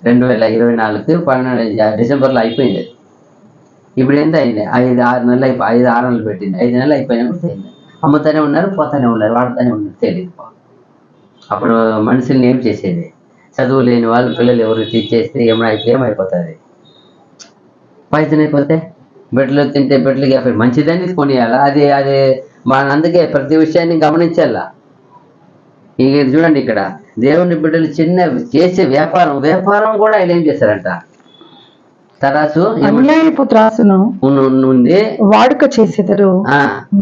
Speaker 1: 2024 డిసెంబర్లో అయిపోయింది. ఇప్పుడు ఎంత అయింది, 5-6 నెలలు 5-6 నెలలు పెట్టింది, 5 నెలలు అయిపోయినప్పుడు అమ్ముతానే ఉన్నారు, పోతానే ఉన్నారు, వాడుతూనే ఉన్నారు, తెలియదు. అప్పుడు మనుషుల్ని ఏం చేసేది, చదువు లేని వాళ్ళు పిల్లలు ఎవరు తెచ్చేస్తే ఏమైపోతుంది, పాయిజన్ అయిపోతే బిడ్డలు తింటే బిడ్డలకి ఎఫెక్ట్. మంచిదని కొనియాలా, అది మన అందుకే ప్రతి విషయాన్ని గమనించాలా. ఇక చూడండి ఇక్కడ దేవుని బిడ్డలు చిన్న చేసే వ్యాపారం కూడా ఆయన ఏం చేశారంట, తరాసు
Speaker 2: అన్యాయపు త్రాసును
Speaker 1: ఉంది
Speaker 2: వాడుక చేసేదరు,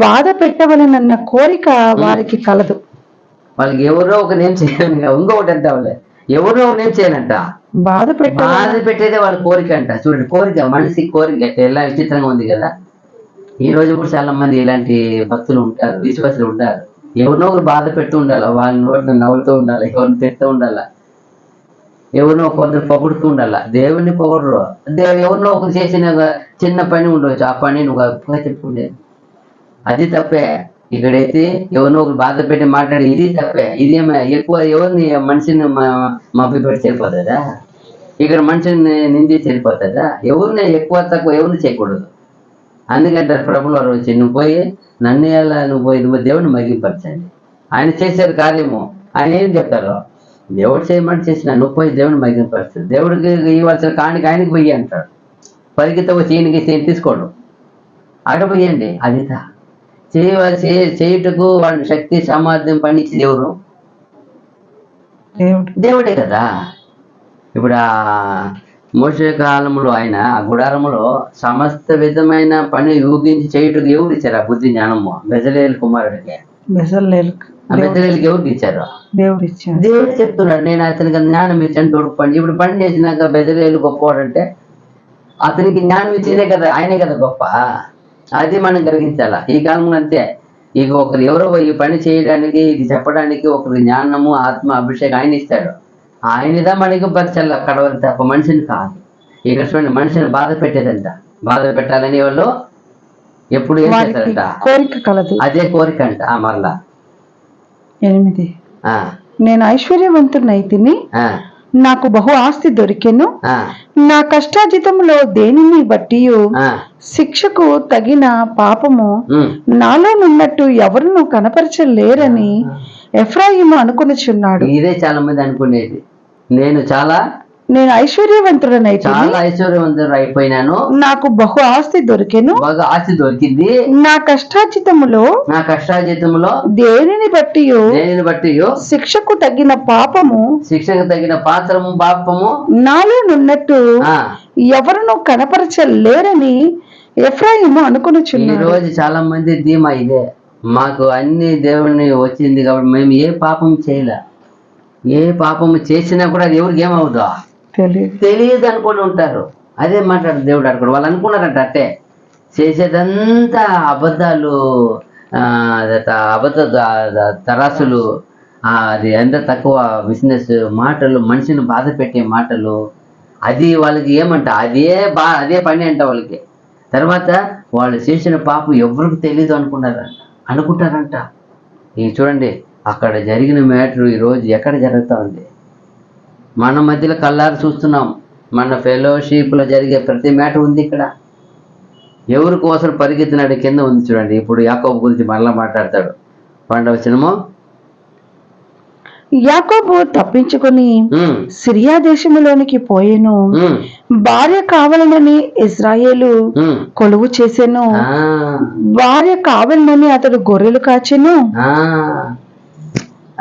Speaker 2: బాధ పెట్టవలనన్న కోరిక వారికి కలదు. వాళ్ళకి
Speaker 1: ఎవరో ఒక నేమ్ చేయాలి, ఇంకొకటి అంట వాళ్ళే ఎవరో ఒక నేమ్ చేయాలంట,
Speaker 2: బాధ
Speaker 1: పెట్టేదే వాళ్ళ కోరిక అంట. చూడండి కోరిక, మనిషి కోరిక ఎలా విచిత్రంగా ఉంది కదా. ఈ రోజు కూడా చాలా మంది ఇలాంటి భక్తులు ఉంటారు, విశ్వాసులు ఉంటారు. ఎవరినో ఒకరు బాధ పెడుతూ ఉండాలి, వాళ్ళ నోటిని నవ్వుతూ ఉండాలి, ఎవరిని తిడుతూ ఉండాలి, ఎవరినో కొందరు పొగుడుతూ ఉండాలి. దేవుడిని పొగడరు, ఎవరినో ఒకరు చేసిన చిన్న పని ఉండవచ్చు, ఆ పని నువ్వు గొప్పగా చెప్పుకుండే, అది తప్పే. ఇక్కడైతే ఎవరినో ఒకరు బాధ పెట్టి మాట్లాడి ఇది తప్పే. ఇదేమో ఎక్కువ ఎవరిని మనిషిని మభ్య పెట్టి సరిపోతుందా, ఇక్కడ మనిషిని నింది సరిపోతుందా, ఎవరిని ఎక్కువ తక్కువ ఎవరిని చేయకూడదు. అందుకంటారు ప్రభుల వారు వచ్చి, నువ్వు పోయి నన్ను ఎలా నువ్వు దేవుడిని మగిపరచండి. ఆయన చేశారు కార్యము, ఆయన ఏం చెప్తారు, దేవుడు చేయమని చేసిన నువ్వు పోయి దేవుడిని మగిపరచు, దేవుడికి ఇవ్వాల్సిన కానికి ఆయనకి పోయి అంటాడు. పరిగిత వచ్చి ఈయనకి తీసుకోడు, అక్కడ పోయండి. అది చేయుటకు వాళ్ళ శక్తి సామర్థ్యం పనిచ్చి దేవుడే కదా. ఇప్పుడు ఆ మోషే కాలంలో ఆయన ఆ గుడారములో సమస్త విధమైన పని ఊగించి చేయుటకు ఎవరు ఇచ్చారు ఆ బుద్ధి జ్ఞానము? బెజలేలు కుమారుడికి. బెజలేలుకి ఎవరికి ఇచ్చారు? దేవుడు చెప్తున్నాడు, నేను అతనికి జ్ఞానం ఇచ్చాను తోడు పని. ఇప్పుడు పని చేసినాక బెజలేలు గొప్పవాడంటే అతనికి జ్ఞానం ఇచ్చేదే కదా, ఆయనే కదా గొప్ప. అది మనం గ్రహించాలా. ఈ కాలంలో అంతే, ఇక ఒకరు ఎవరో ఈ పని చేయడానికి ఇది చెప్పడానికి ఒకరు జ్ఞానము ఆత్మ అభిషేకం ఆయన ఇస్తాడు, ఆయనదా మనకి పరచాల కడవలు తప్ప మనిషిని కాదు. ఇక్కడ చూడండి మనిషిని బాధ పెట్టేదంట, బాధ పెట్టాలని వాళ్ళు ఎప్పుడు ఏం చేస్తారంట,
Speaker 2: కోరిక కలదు,
Speaker 1: అదే కోరిక అంట. మరలా
Speaker 2: 8 నేను ఐశ్వర్యవంతునైతిని, నాకు బహు ఆస్తి దొరికెను, నా కష్టాజితములో దేనిని బట్టి శిక్షకు తగిన పాపము నాలోనున్నట్టు ఎవరును కనపరచలేరని ఎఫ్రాయిము అనుకునిచున్నాడు.
Speaker 1: ఇదే చాలా మంది అనుకునేది, నేను ఐశ్వర్యవంతుడు అయిపోయినాను,
Speaker 2: నాకు బహు ఆస్తి దొరికెను,
Speaker 1: ఆస్తి దొరికింది,
Speaker 2: నా కష్టాజితములో దేనిని బట్టి శిక్షకు తగిన పాపము నాలోనున్నట్టు ఎవరును కనపరచలేరని ఎఫ్రాయిము అనుకునిచున్నాడు.
Speaker 1: ఈ రోజు చాలా మంది ధీమా ఇదే, మాకు అన్ని దేవుని వచ్చింది కాబట్టి మేము ఏ పాపం చేయలే, ఏ పాపము చేసినా కూడా అది ఎవరికి ఏమవుతుందో తెలియదు అనుకుని ఉంటారు. అదే మాట్లాడు దేవుడు అనుకోడు, వాళ్ళు అనుకున్నారంట అట్టే చేసేదంతా అబద్ధాలు, అబద్ధ తరాసులు, అది ఎంత తక్కువ బిజినెస్ మాటలు, మనిషిని బాధ పెట్టే మాటలు, అది వాళ్ళకి ఏమంట అదే పని అంట వాళ్ళకి. తర్వాత వాళ్ళు చేసిన పాపం ఎవరికి తెలియదు అనుకుంటారంట. ఇది చూడండి అక్కడ జరిగిన మ్యాటర్ ఈరోజు ఎక్కడ జరుగుతూ ఉంది, మన మధ్యలో కళ్ళారు చూస్తున్నాం. మన ఫెలోషిప్లో జరిగే ప్రతి మ్యాటర్ ఉంది ఇక్కడ. ఎవరి కోసం పరిగెత్తినాడు కింద ఉంది చూడండి. ఇప్పుడు యాకోబు గురించి మరలా మాట్లాడతాడు. 12వ వచనము,
Speaker 2: యాకోబు తప్పించుకొని సిరియా దేశములోనికి పోయెను, భార్య కావాలనని ఇజ్రాయేలు కొలువు చేసెను, భార్య కావాలనని అతడు గొర్రెలు కాచెను.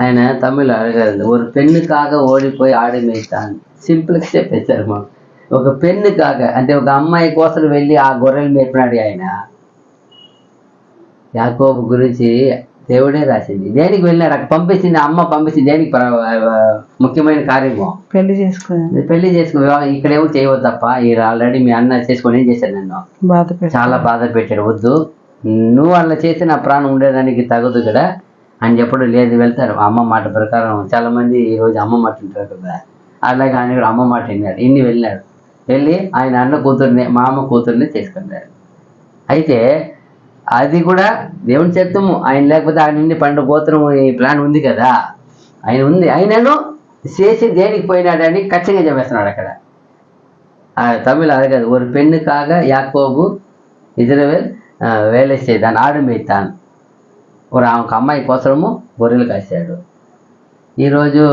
Speaker 1: ఆయన తమిళ అడగారు, ఒక పెన్నుకాక ఓడిపోయి ఆడి మేస్తాను, సింపుల్గా చెప్పేశారు. మాకు ఒక పెన్నుకాక అంటే ఒక అమ్మాయి కోసం వెళ్ళి ఆ గొర్రెలు మేపినాడు ఆయన. యాకోబు గురించి దేవుడే రాసింది. దేనికి వెళ్ళినాడు, అక్కడ పంపించింది, అమ్మ పంపించింది దేనికి, ముఖ్యమైన కార్యము పెళ్లి చేసుకో, ఇక్కడ ఏమో చేయవద్దు తప్ప, ఆల్రెడీ మీ అన్న చేసుకొని ఏం చేశాడు, నన్ను చాలా బాధ పెట్టాడు, వద్దు నువ్వు అలా చేస్తే నా ప్రాణం ఉండేదానికి తగదు కదా అని చెప్పడం లేదు. వెళ్తారు అమ్మ మాట ప్రకారం. చాలామంది ఈరోజు అమ్మ మాట వింటారు కదా, అలాగే ఆయన కూడా అమ్మ మాట విన్నాడు. వెళ్ళాడు. వెళ్ళి ఆయన అన్న కూతుర్ని, మా అమ్మ కూతుర్ని చేసుకున్నాడు. అయితే అది కూడా దేవుని చిత్తము. ఆయన లేకపోతే ఆయన నుండి పండు గోత్రం ఈ ప్లాన్ ఉంది కదా, ఆయన ఉంది. ఆయనను చేసి దేనికి పోయినాడని ఖచ్చితంగా చెప్పేస్తున్నాడు అక్కడ. తమిళ అడగదు. ఒక పెన్నుకాగ యాకోబు ఇజ్రాయేల్ వేலை செய்தான் ఆడు మేய்తాన్. ఒక అమ్మాయి కోసము గొర్రెలు కాశాడు. ఈరోజు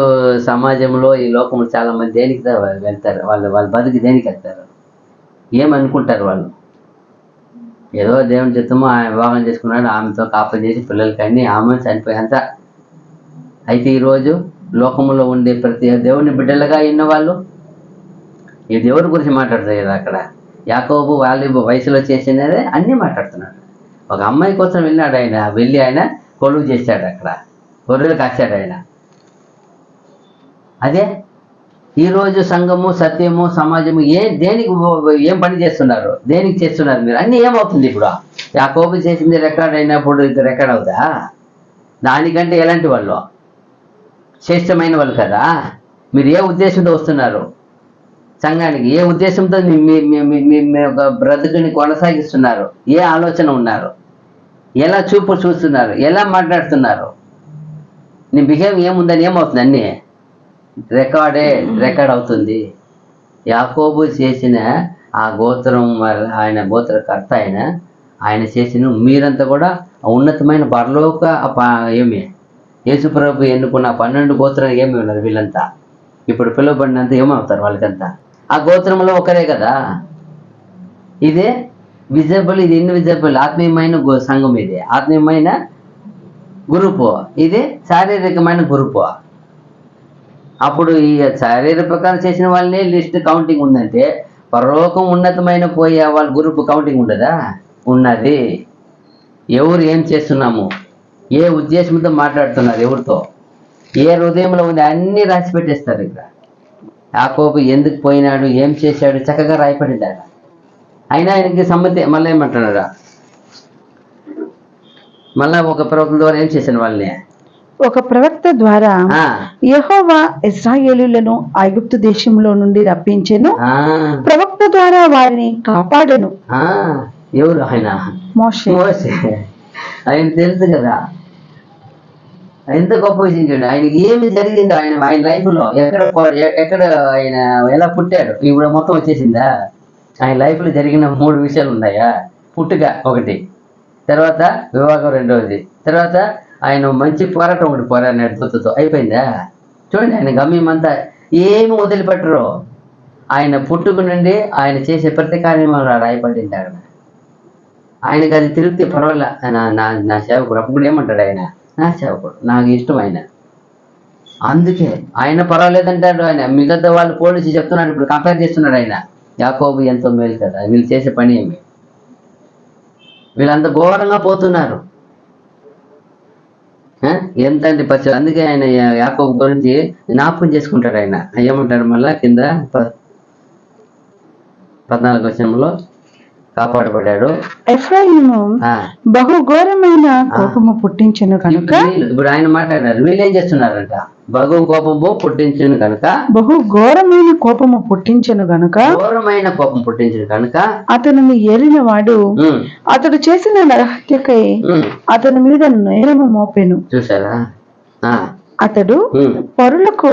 Speaker 1: సమాజంలో ఈ లోకంలో చాలామంది దేనికి వెళ్తారు, వాళ్ళ బతుకు దేనికి వెళ్తారు, ఏమనుకుంటారు వాళ్ళు? ఏదో దేవుని చిత్తము ఆయన వివాహం చేసుకున్నాడు, ఆమెతో కాపం చేసి పిల్లలకి అన్నీ ఆమె చనిపోయేంత. అయితే ఈరోజు లోకంలో ఉండే ప్రతి దేవుని బిడ్డలుగా ఉన్న వాళ్ళు ఈ దేవుడి గురించి మాట్లాడతారు కదా. అక్కడ యాకోబు వాళ్ళ వయసులో చేసినదే అన్నీ మాట్లాడుతున్నాడు. ఒక అమ్మాయి కోసం వెళ్ళాడు ఆయన. వెళ్ళి ఆయన కొలువు చేశాడు, అక్కడ గొర్రెలు కాశాడు ఆయన. అదే ఈరోజు సంఘము, సత్యము, సమాజము దేనికి ఏం పని చేస్తున్నారు, దేనికి చేస్తున్నారు మీరు? అన్నీ ఏమవుతుంది ఇప్పుడు? యాకోబు చేసింది రికార్డ్ అయినప్పుడు ఇది రికార్డ్ అవుతా? దానికంటే ఎలాంటి వాళ్ళు? శ్రేష్టమైన వాళ్ళు కదా. మీరు ఏ ఉద్దేశంతో వస్తున్నారు సంఘానికి? ఏ ఉద్దేశంతో మీ ఒక బ్రతుకుని కొనసాగిస్తున్నారు? ఏ ఆలోచన ఉన్నారు? ఎలా చూస్తున్నారు? ఎలా మాట్లాడుతున్నారు? నీ బిహేవ్ ఏముందని ఏమవుతుంది? అన్నీ రికార్డ్ అవుతుంది. యాకోబు చేసిన ఆ గోత్రం, ఆయన గోత్రకర్త ఆయన చేసిన మీరంతా కూడా ఉన్నతమైన పరలోక ఏమి యేసుప్రభు ఎన్నుకున్న 12 గోత్రాలు ఏమి ఉన్నారు వీళ్ళంతా? ఇప్పుడు పిలువబడినంత ఏమవుతారు వాళ్ళకంతా? ఆ గోత్రంలో ఒకరే కదా. ఇదే విజిబుల్, ఇది ఇన్విజిబుల్. ఆత్మీయమైన సంఘం, ఇది ఆత్మీయమైన గ్రూపు, ఇది శారీరకమైన గ్రూపు. అప్పుడు ఈ శారీరక ప్రకారం చేసిన వాళ్ళని లిస్ట్ కౌంటింగ్ ఉందంటే, పరలోకం ఉన్నతమైన పోయే వాళ్ళ గ్రూప్ కౌంటింగ్ ఉండదా? ఉన్నది. ఎవరు ఏం చేస్తున్నాము, ఏ ఉద్దేశంతో మాట్లాడుతున్నారు, ఎవరితో, ఏ హృదయంలో ఉంది అన్నీ రాసి పెట్టేస్తారు. ఇక్కడ యాకోబు ఎందుకు పోయినాడు, ఏం చేశాడు చక్కగా రాయపడింది. అయినా ఆయనకి సమ్మతి. మళ్ళీ ఏమంటున్నాడా? మళ్ళా ఒక ప్రవక్త ద్వారా ఏం చేశాను వాళ్ళని?
Speaker 2: ఒక ప్రవక్త ద్వారా యెహోవా ఇశ్రాయేలీయులను ఐగుప్తు దేశంలో నుండి రప్పించెను. ప్రవక్త ద్వారా వారిని కాపాడెను.
Speaker 1: ఎవరు? ఆయన మోషే. ఆయన తెలుసు కదా ఎంత గొప్ప విషయం చూడండి. ఆయనకి ఏమి జరిగిందో ఆయన లైఫ్ లో, ఎక్కడ ఆయన ఎలా పుట్టాడు ఇప్పుడు మొత్తం వచ్చేసిందా? ఆయన లైఫ్ లో జరిగిన 3 విషయాలు ఉన్నాయా? పుట్టుక ఒకటి, తర్వాత వివాహం రెండవది, తర్వాత ఆయన మంచి పోరాటం ఒకటి పోరాడినాడు దూతతో. అయిపోయిందా? చూడండి ఆయన గమ్యం అంతా ఏమి వదిలిపెట్టరు. ఆయన పుట్టుక నుండి ఆయన చేసే ప్రతి కార్యం రాయపడింది. ఆయనకి అది తిరిగితే పర్వాలే, నా సేవకుడు. అప్పుడు ఏమంటాడు ఆయన? నా సేవకుడు, నాకు ఇష్టం ఆయన. అందుకే ఆయన పర్వాలేదంటాడు. ఆయన మిగతా వాళ్ళు పోలీసు చెప్తున్నాడు, ఇప్పుడు కంపేర్ చేస్తున్నాడు ఆయన. యాకోబు ఎంతో మేలు కదా, వీళ్ళు చేసే పని ఏమి? వీళ్ళంత ఘోరంగా పోతున్నారు. ఎంతంటే పచ్చ. అందుకే ఆయన యాకోబు గురించి జ్ఞాపకం చేసుకుంటాడు. ఆయన ఏమంటాడు మళ్ళా కింద 14వ వచనంలో, కాపాడబడ్డాడు.
Speaker 2: ఎఫ్రాయిము బహు ఘోరమైన కోపము పుట్టించెను కనుక.
Speaker 1: ఇప్పుడు ఆయన మాట్లాడారు, వీళ్ళు ఏం చేస్తున్నారంట? బహు కోపము పుట్టించను కనుక,
Speaker 2: బహు ఘోరమైన కోపము పుట్టించెను కనుక,
Speaker 1: ఘోరమైన కోపం పుట్టించను కనుక
Speaker 2: అతనిని ఏలిన వాడు అతడు చేసిన నరహత్యకై అతని మీద నేరము మోపెను.
Speaker 1: చూసారా?
Speaker 2: అతడు పరులకు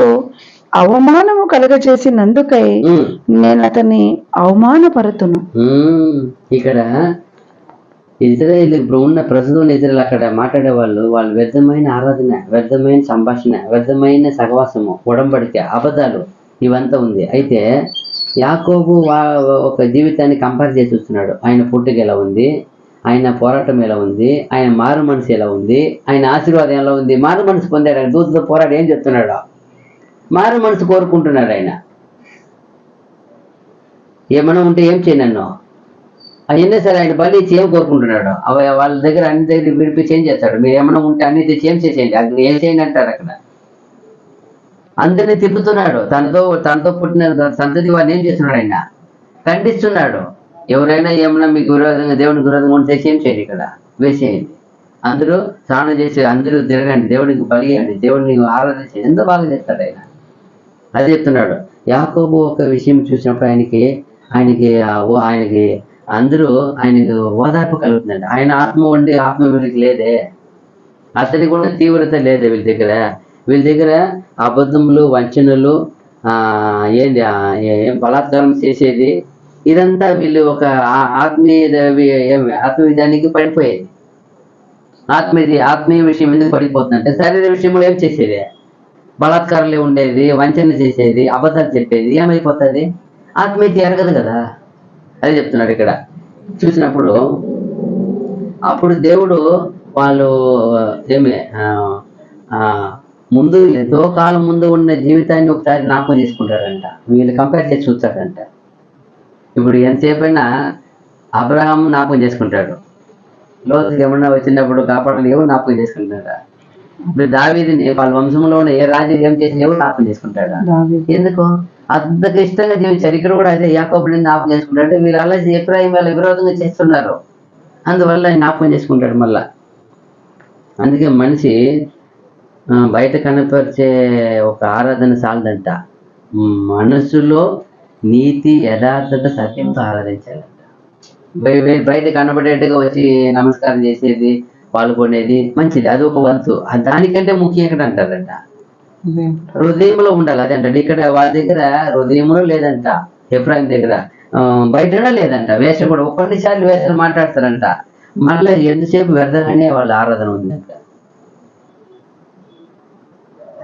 Speaker 2: అవమానము కలగజేసినందుకై నేను అతన్ని అవమానపరుతును.
Speaker 1: ఇక్కడ ఇజ్రాయేల్ ఇప్పుడు ఉన్న ప్రస్తుతం ఇజ్రాయేల్ అక్కడ మాట్లాడే వాళ్ళు వ్యర్థమైన ఆరాధన, వ్యర్థమైన సంభాషణ, వ్యర్థమైన సహవాసము, ఉడంబడిక, అబద్ధాలు ఇవంతా ఉంది. అయితే యాకోబు ఒక జీవితాన్ని కంపేర్ చేసి వస్తున్నాడు. ఆయన పుట్టుక ఎలా ఉంది, ఆయన పోరాటం ఎలా ఉంది, ఆయన మారు మనసు ఎలా ఉంది, ఆయన ఆశీర్వాదం ఎలా ఉంది. మారు మనసు పొందాడు. ఆయన దూతతో పోరాడు ఏం చెప్తున్నాడు? మారు మనసు కోరుకుంటున్నాడు ఆయన. ఏమన్నా ఉంటే ఏం చేయనన్ను అవన్నీ సరే ఆయన బలి ఇచ్చి ఏం కోరుకుంటున్నాడు? వాళ్ళ దగ్గర అన్ని దగ్గర విడిపించి ఏం చేస్తాడు? మీరు ఏమైనా ఉంటే అన్ని తెచ్చి ఏం చేసేయండి, అది ఏం చేయండి అంటారు. అక్కడ అందరినీ తిప్పుతున్నాడు. తనతో పుట్టిన సంతతి వాడిని ఏం చేస్తున్నాడు? ఆయన ఖండిస్తున్నాడు. ఎవరైనా ఏమన్నా మీకు విరోధంగా, దేవునికి విరోధంగా ఉంటే ఏం చేయండి. ఇక్కడ వేసేయండి, అందరూ స్నానం చేసి అందరూ తిరగండి, దేవుడికి బలియండి, దేవుడిని ఆరాధించండి. ఎంత బాగా చేస్తాడు ఆయన. అది చెప్తున్నాడు. యాకోబు ఒక విషయం చూసినప్పుడు ఆయనకి అందరూ ఆయనకు ఓదార్పు కలుగుతుందండి. ఆయన ఆత్మ ఉండి ఆత్మ వీళ్ళకి లేదే, అతని కూడా తీవ్రత లేదే వీళ్ళ దగ్గర అబద్ధములు, వంచనలు, బలాత్కారం చేసేది, ఇదంతా వీళ్ళు ఒక ఆత్మీయదానికి పడిపోయేది. ఆత్మీయ విషయం ఎందుకు పడిపోతుందంటే శరీర విషయంలో ఏం చేసేది, బలాత్కారాలు ఉండేది, వంచన చేసేది, అబద్ధాలు చెప్పేది, ఏమైపోతుంది, ఆత్మీయత ఎరగదు కదా. అదే చెప్తున్నాడు ఇక్కడ. చూసినప్పుడు అప్పుడు దేవుడు వాళ్ళు ముందు ఎంతో కాలం ముందు ఉన్న జీవితాన్ని ఒకసారి జ్ఞాపకం చేసుకుంటారంట, వీళ్ళు కంపేర్ చేసి చూస్తారంట. ఇప్పుడు ఎంతసేపైనా అబ్రహాం జ్ఞాపకం చేసుకుంటాడు, లోతుకి ఏమన్నా వచ్చినప్పుడు కాపాడాలి ఎవరు జ్ఞాపకం చేసుకుంటాడా. ఇప్పుడు దావీదుని వాళ్ళ వంశంలో ఉన్న ఏ రాజు ఏం చేసిన ఎవరు జ్ఞాపకం చేసుకుంటాడా. ఎందుకు అంతకు ఇష్టంగా జీవించారు. ఇక్కడ కూడా అదే యాకోబుని జ్ఞాపకం చేసుకుంటాడు. వీళ్ళు అలా ఎఫ్రాయిం వాళ్ళ విరోధంగా చేస్తున్నారు, అందువల్ల జ్ఞాపకం చేసుకుంటాడు మళ్ళా. అందుకే మనిషి బయట కనపరిచే ఒక ఆరాధన చాలదంట, మనసులో నీతి, యథార్థత, సత్యంతో ఆరాధించాలంట. బయట కనబడేట్టుగా వచ్చి నమస్కారం చేసేది, పాల్గొనేది మంచిది, అది ఒక వంతు. దానికంటే ముఖ్యం ఎక్కడ అంటారంట, హృదయంలో ఉండాలి. అదే అంటే ఇక్కడ వాళ్ళ దగ్గర హృదయంలో లేదంట, ఎఫ్రాయిం దగ్గర బయట లేదంట. వేషం కూడా కొన్నిసార్లు వేషాలు మాట్లాడతారంట, మళ్ళీ ఎంతసేపు వ్యర్థంగానే వాళ్ళ ఆరాధన ఉందంట.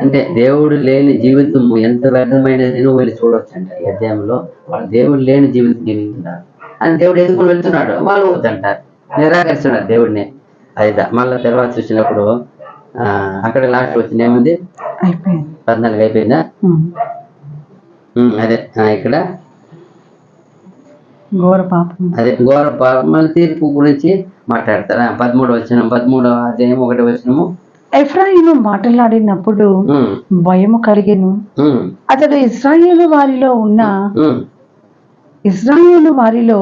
Speaker 1: అంటే దేవుడు లేని జీవితం ఎంత వ్యర్థమైనది వీళ్ళు చూడవచ్చు అంట. ఈ అధ్యాయంలో వాళ్ళు దేవుడు లేని జీవితం జీవిస్తున్నారు అని దేవుడు ఎదుగుని వెళ్తున్నాడు, వాళ్ళు వద్దంటారు, నిరాకరిస్తున్నారు దేవుడిని. అయితే మళ్ళీ తర్వాత చూసినప్పుడు అక్కడ లాస్ట్ వచ్చింది ఏముంది, 14 అయిపోయిందా. అదే ఇక్కడ ఘోర పాపం మళ్ళీ తీర్పు గురించి మాట్లాడతారా. 13వ అధ్యాయం 1వ వచనము.
Speaker 2: ఎఫ్రాయిము మాట్లాడినప్పుడు భయము కలిగెను, అతడు ఇశ్రాయేలు వారిలో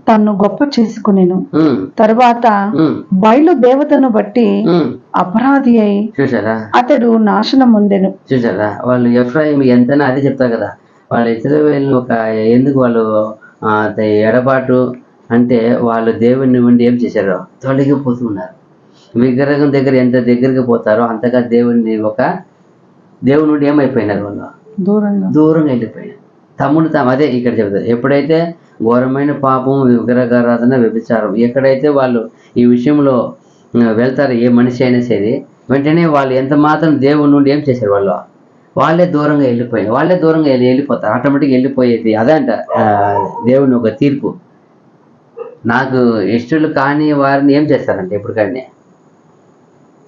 Speaker 2: తన్ను గొప్ప చేసుకునేను. తరువాత బయలు దేవతను బట్టి అపరాధి అయి అతడు నాశనం పొందెను.
Speaker 1: చూసారా వాళ్ళు ఎఫ్రాయిం ఎంతనా అదే చెప్తారు కదా. వాళ్ళు ఇశ్రాయేలు ఎందుకు వాళ్ళు ఎడబాటు అంటే వాళ్ళు దేవుని నుండి ఏం చేశారో తొలగిపోతున్నారు. విగ్రహం దగ్గర ఎంత దగ్గరికి పోతారో అంతగా దేవుని నుండి ఏమైపోయినారు, వాళ్ళు దూరంగా వెళ్ళిపోయినారు. తమ్ముడు అదే ఇక్కడ చెబుతారు. ఎప్పుడైతే ఘోరమైన పాపం, విగ్రహారాధన, వ్యభిచారం ఎక్కడైతే వాళ్ళు ఈ విషయంలో వెళ్తారో, ఏ మనిషి అయినా సరే, వెంటనే వాళ్ళు ఎంత మాత్రం దేవుని నుండి ఏం చేశారు, వాళ్ళే దూరంగా వెళ్ళిపోతారు, ఆటోమేటిక్గా వెళ్ళిపోయేది. అదంట దేవుని ఒక తీర్పు. నాకు ఇష్టలు కాని వారిని ఏం చేస్తారంటే ఎప్పుడు కానీ